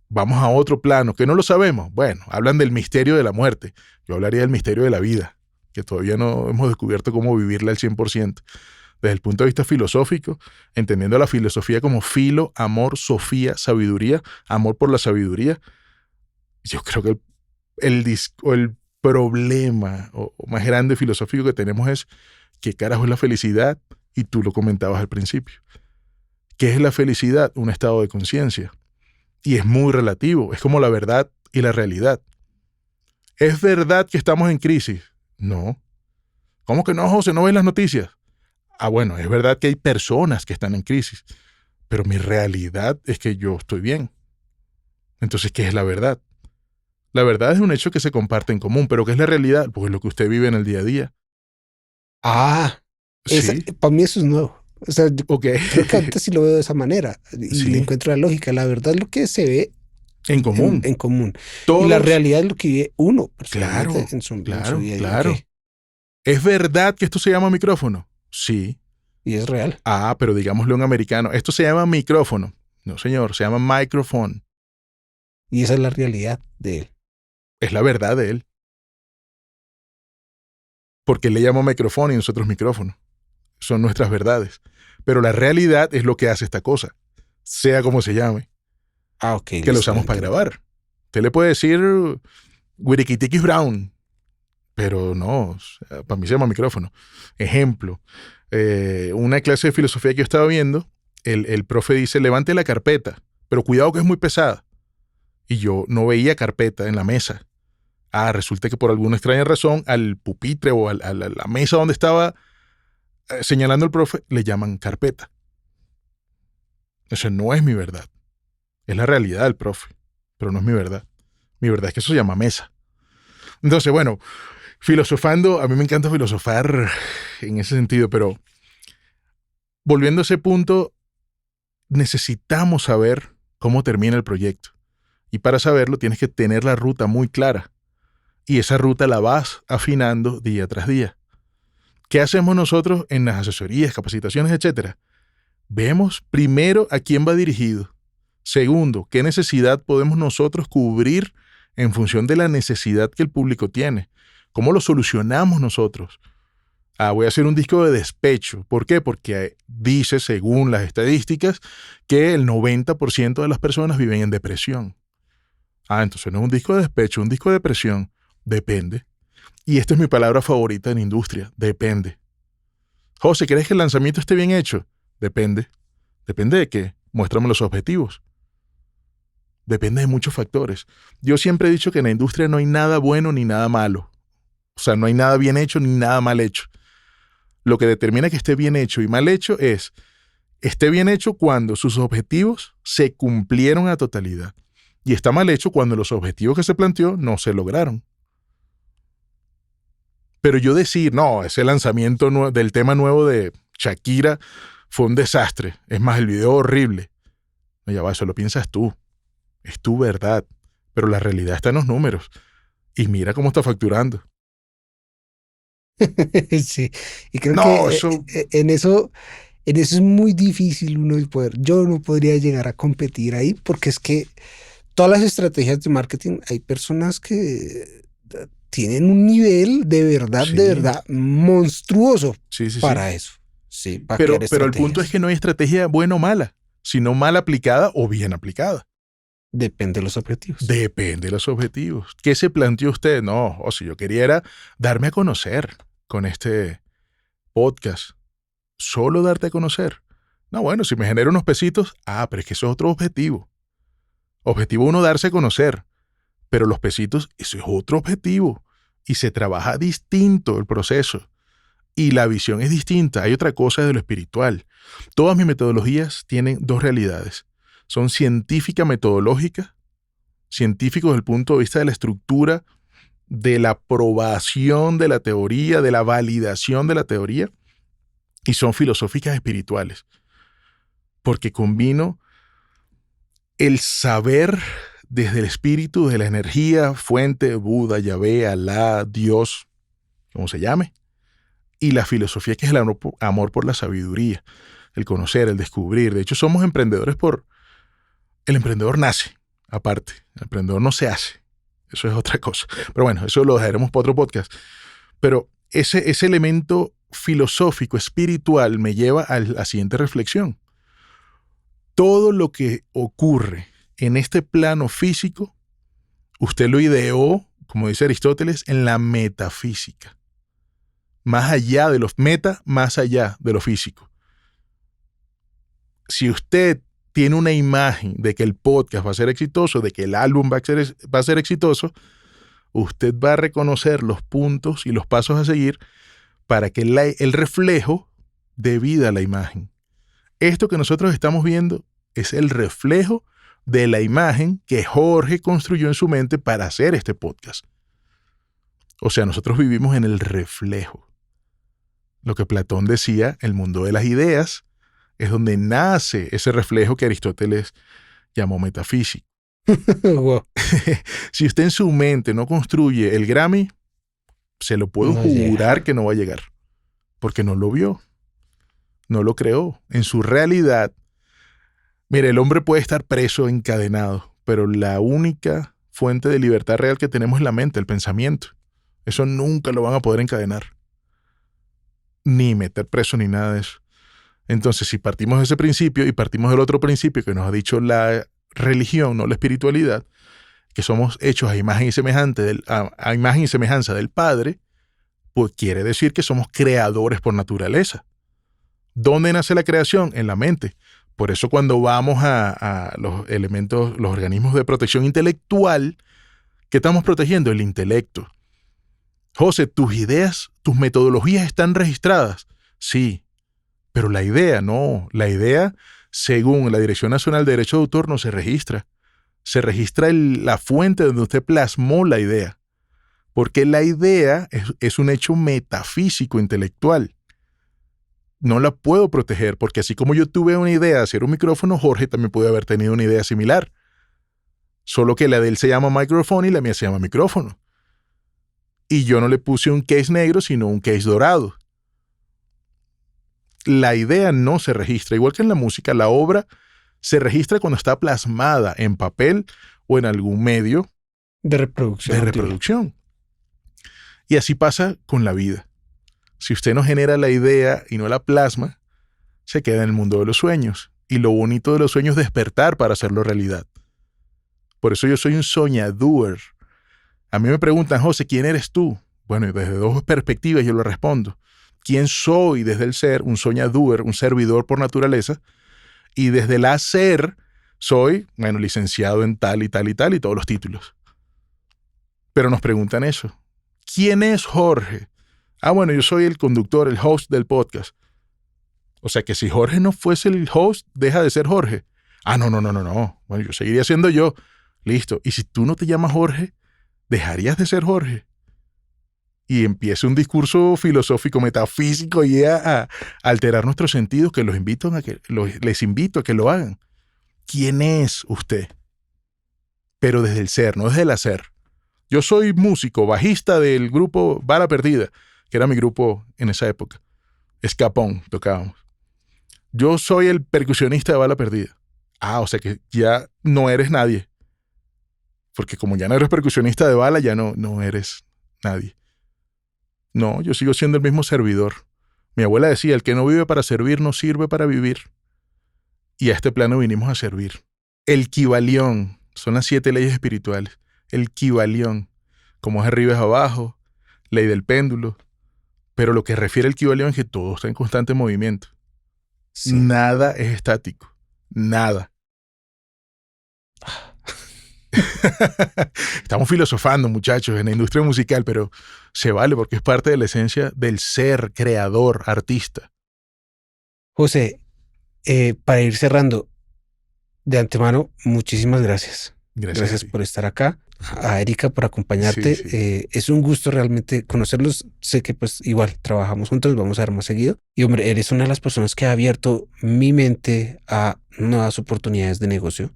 Vamos a otro plano, que no lo sabemos. Bueno, hablan del misterio de la muerte. Yo hablaría del misterio de la vida, que todavía no hemos descubierto cómo vivirla al 100%. Desde el punto de vista filosófico, entendiendo la filosofía como filo, amor, sofía, sabiduría, amor por la sabiduría, yo creo que el problema o más grande filosófico que tenemos es qué carajo es la felicidad, y tú lo comentabas al principio. ¿Qué es la felicidad? Un estado de conciencia. Y es muy relativo, es como la verdad y la realidad. ¿Es verdad que estamos en crisis? No. ¿Cómo que no, José? ¿No ves las noticias? Ah, bueno, es verdad que hay personas que están en crisis, pero mi realidad es que yo estoy bien. Entonces, ¿qué es la verdad? La verdad es un hecho que se comparte en común, pero ¿qué es la realidad? Pues lo que usted vive en el día a día. Sí, Para mí eso es nuevo. O sea, yo ok. creo que antes sí lo veo de esa manera y le Sí, encuentro la lógica. La verdad es lo que se ve en común. en común. Y la Todos, realidad es lo que vive uno personalmente claro, en su claro, día a día. claro. ¿Qué? ¿Es verdad que esto se llama micrófono? Sí. Y es real. Ah, pero digámosle a un americano, esto se llama micrófono. No, señor, se llama microphone. Y esa es la realidad de él. Es la verdad de él. Porque él le llama micrófono y nosotros micrófono. Son nuestras verdades. Pero la realidad es lo que hace esta cosa, sea como se llame, Ah, ok, que lo listo, usamos para entiendo. grabar. Usted le puede decir Wirikitikis Brown, pero no, o sea, para mí se llama micrófono. Ejemplo, una clase de filosofía que yo estaba viendo, el profe dice, levante la carpeta, pero cuidado que es muy pesada. Y yo no veía carpeta en la mesa. Ah, resulta que por alguna extraña razón al pupitre o a la mesa donde estaba señalando el profe le llaman carpeta. Eso no es mi verdad. Es la realidad del profe, pero no es mi verdad. Mi verdad es que eso se llama mesa. Entonces, bueno, filosofando, a mí me encanta filosofar en ese sentido, pero volviendo a ese punto, necesitamos saber cómo termina el proyecto. Y para saberlo tienes que tener la ruta muy clara. Y esa ruta la vas afinando día tras día. ¿Qué hacemos nosotros en las asesorías, capacitaciones, etcétera? Vemos primero a quién va dirigido. Segundo, qué necesidad podemos nosotros cubrir en función de la necesidad que el público tiene. ¿Cómo lo solucionamos nosotros? Ah, voy a hacer un disco de despecho. ¿Por qué? Porque dice, según las estadísticas, que el 90% de las personas viven en depresión. Ah, entonces no es un disco de despecho, un disco de depresión. Depende. Y esta es mi palabra favorita en industria. Depende. José, ¿crees que el lanzamiento esté bien hecho? Depende. ¿Depende de qué? Muéstrame los objetivos. Depende de muchos factores. Yo siempre he dicho que en la industria no hay nada bueno ni nada malo. O sea, no hay nada bien hecho ni nada mal hecho. Lo que determina que esté bien hecho y mal hecho es, esté bien hecho cuando sus objetivos se cumplieron a totalidad. Y está mal hecho cuando los objetivos que se planteó no se lograron. Pero yo decir, no, ese lanzamiento del tema nuevo de Shakira fue un desastre. Es más, el video horrible. No, ya va, eso lo piensas tú. Es tu verdad. Pero la realidad está en los números. Y mira cómo está facturando. Sí. Y creo No, que eso... en eso es muy difícil uno el poder. Yo no podría llegar a competir ahí porque es que todas las estrategias de marketing, hay personas que tienen un nivel de Sí, verdad monstruoso sí, sí, sí. para eso. Sí, para crear Pero el punto es estrategias. que no hay estrategia buena o mala, sino mal aplicada o bien aplicada. Depende de los objetivos. Depende de los objetivos. ¿Qué se planteó usted? No, o si yo quería era darme a conocer con este podcast. Solo darte a conocer. No, bueno, si me genera unos pesitos, pero es que eso es otro objetivo. Objetivo uno, darse a conocer. Pero los pesitos, eso es otro objetivo. Y se trabaja distinto el proceso. Y la visión es distinta. Hay otra cosa de lo espiritual. Todas mis metodologías tienen dos realidades. Son científica metodológica, científicos desde el punto de vista de la estructura, de la aprobación de la teoría, de la validación de la teoría, y son filosóficas espirituales. Porque combino el saber desde el espíritu, de la energía, fuente, Buda, Yahvé, Alá, Dios, como se llame, y la filosofía, que es el amor por la sabiduría, el conocer, el descubrir. De hecho, somos emprendedores por... El emprendedor nace, aparte. El emprendedor no se hace. Eso es otra cosa. Pero bueno, eso lo dejaremos para otro podcast. Pero ese elemento filosófico, espiritual, me lleva a la siguiente reflexión. Todo lo que ocurre en este plano físico, usted lo ideó, como dice Aristóteles, en la metafísica. Más allá de los más allá de lo físico. Si usted tiene una imagen de que el podcast va a ser exitoso, de que el álbum va a ser exitoso, usted va a reconocer los puntos y los pasos a seguir para que el reflejo dé vida a la imagen. Esto que nosotros estamos viendo es el reflejo de la imagen que Jorge construyó en su mente para hacer este podcast. O sea, nosotros vivimos en el reflejo. Lo que Platón decía, el mundo de las ideas, es donde nace ese reflejo que Aristóteles llamó metafísico. Wow. Si usted en su mente no construye el Grammy, se lo puedo jurar que no va a llegar. Porque no lo vio. No lo creó. En su realidad, mire, el hombre puede estar preso, encadenado, pero la única fuente de libertad real que tenemos es la mente, el pensamiento. Eso nunca lo van a poder encadenar. Ni meter preso ni nada de eso. Entonces, si partimos de ese principio y partimos del otro principio que nos ha dicho la religión, no la espiritualidad, que somos hechos a imagen y semejanza del Padre, pues quiere decir que somos creadores por naturaleza. ¿Dónde nace la creación? En la mente. Por eso cuando vamos a los elementos, los organismos de protección intelectual, ¿qué estamos protegiendo? El intelecto. José, tus ideas, tus metodologías están registradas. Sí, pero la idea no. La idea, según la Dirección Nacional de Derecho de Autor, no se registra. Se registra la fuente donde usted plasmó la idea. Porque la idea es un hecho metafísico, intelectual. No la puedo proteger, porque así como yo tuve una idea de hacer un micrófono, Jorge también puede haber tenido una idea similar. Solo que la de él se llama micrófono y la mía se llama micrófono. Y yo no le puse un case negro, sino un case dorado. La idea no se registra. Igual que en la música, la obra se registra cuando está plasmada en papel o en algún medio de reproducción. Y así pasa con la vida. Si usted no genera la idea y no la plasma, se queda en el mundo de los sueños. Y lo bonito de los sueños es despertar para hacerlo realidad. Por eso yo soy un soñador. A mí me preguntan, José, ¿quién eres tú? Bueno, y desde dos perspectivas yo lo respondo. ¿Quién soy desde el ser? Un soñador, un servidor por naturaleza. Y desde el hacer soy, licenciado en tal y tal y tal y todos los títulos. Pero nos preguntan eso. ¿Quién es Jorge? Bueno, yo soy el conductor, el host del podcast. O sea que si Jorge no fuese el host, deja de ser Jorge. No. Bueno, yo seguiría siendo yo. Listo. Y si tú no te llamas Jorge, dejarías de ser Jorge. Y empieza un discurso filosófico, metafísico y a alterar nuestros sentidos que les invito a que lo hagan. ¿Quién es usted? Pero desde el ser, no desde el hacer. Yo soy músico, bajista del grupo Bala Perdida, que era mi grupo en esa época. Escapón, tocábamos. Yo soy el percusionista de Bala Perdida. O sea que ya no eres nadie. Porque como ya no eres percusionista de bala, ya no eres nadie. No, yo sigo siendo el mismo servidor. Mi abuela decía, el que no vive para servir no sirve para vivir. Y a este plano vinimos a servir. El Kybalión, son las 7 leyes espirituales. El Kybalión, como es arriba es abajo, ley del péndulo. Pero lo que refiere el Kybalión es que todo está en constante movimiento. Sí. Nada es estático. Nada. Estamos filosofando, muchachos, en la industria musical, pero se vale porque es parte de la esencia del ser creador, artista. José, para ir cerrando, de antemano, muchísimas gracias. Gracias por estar acá. A Erika por acompañarte. Sí. Es un gusto realmente conocerlos. Sé que pues igual trabajamos juntos, vamos a ver más seguido. Y hombre, eres una de las personas que ha abierto mi mente a nuevas oportunidades de negocio,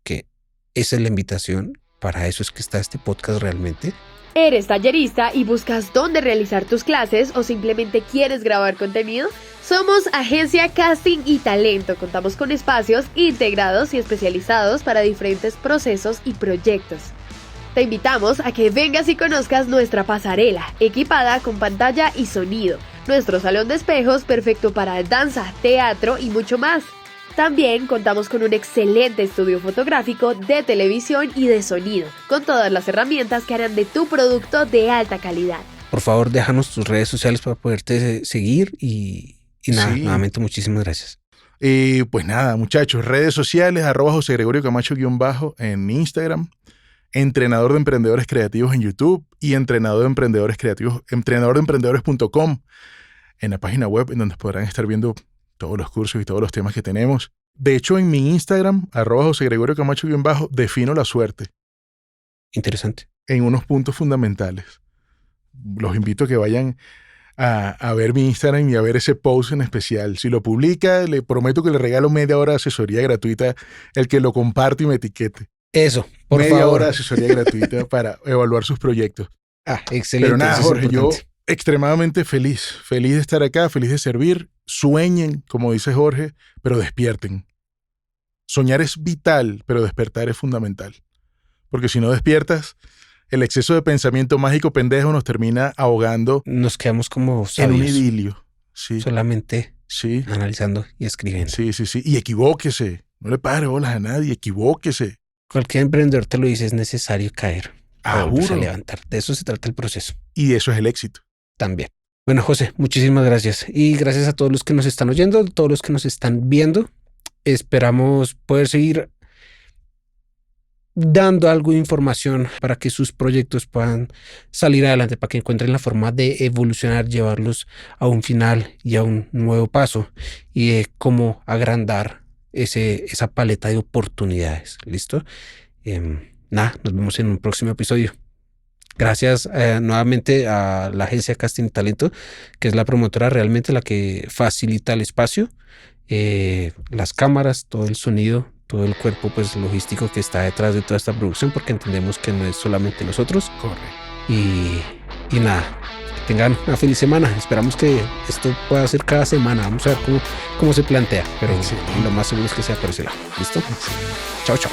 que esa es la invitación. Para eso es que está este podcast realmente. ¿Eres tallerista y buscas dónde realizar tus clases o simplemente quieres grabar contenido? Somos Agencia Casting y Talento. Contamos con espacios integrados y especializados para diferentes procesos y proyectos. Te invitamos a que vengas y conozcas nuestra pasarela, equipada con pantalla y sonido, nuestro salón de espejos perfecto para danza, teatro y mucho más. También contamos con un excelente estudio fotográfico, de televisión y de sonido, con todas las herramientas que harán de tu producto de alta calidad. Por favor, déjanos tus redes sociales para poderte seguir y nada, Sí. nuevamente muchísimas gracias. Pues nada, muchachos, redes sociales, @José Gregorio Camacho _ en Instagram, entrenador de emprendedores creativos en YouTube y entrenador de emprendedores creativos, entrenadordeemprendedores.com, en la página web en donde podrán estar viendo todos los cursos y todos los temas que tenemos. De hecho, en mi Instagram, @José Gregorio Camacho _ defino la suerte Interesante. en unos puntos fundamentales. Los invito a que vayan a ver mi Instagram y a ver ese post en especial. Si lo publica, le prometo que le regalo media hora de asesoría gratuita el que lo comparte y me etiquete. Eso, por media favor. hora de asesoría gratuita para evaluar sus proyectos. Excelente. Pero nada, eso es Jorge, yo importante. extremadamente feliz de estar acá, feliz de servir. Sueñen, como dice Jorge, pero despierten. Soñar es vital, pero despertar es fundamental. Porque si no despiertas, el exceso de pensamiento mágico pendejo nos termina ahogando Nos quedamos como en un sabios, idilio. Sí, solamente sí, analizando y escribiendo. sí. Y equivóquese. No le pare bolas a nadie, equivóquese. Cualquier emprendedor te lo dice, es necesario caer para volverse a Juro. levantar. De eso se trata el proceso Y eso es el éxito. también. Bueno, José, muchísimas gracias. Y gracias a todos los que nos están oyendo, todos los que nos están viendo. Esperamos poder seguir dando algo de información para que sus proyectos puedan salir adelante, para que encuentren la forma de evolucionar, llevarlos a un final y a un nuevo paso y de cómo agrandar esa paleta de oportunidades. ¿Listo? Nada, nos vemos en un próximo episodio. Gracias nuevamente a la agencia Casting y Talento, que es la promotora realmente la que facilita el espacio, las cámaras, todo el sonido, todo el cuerpo pues logístico que está detrás de toda esta producción, porque entendemos que no es solamente nosotros. Corre. Y nada, que tengan una feliz semana. Esperamos que esto pueda ser cada semana. Vamos a ver cómo se plantea, pero Excelente. lo más seguro es que sea por ese lado. ¿Listo? Chao, chao.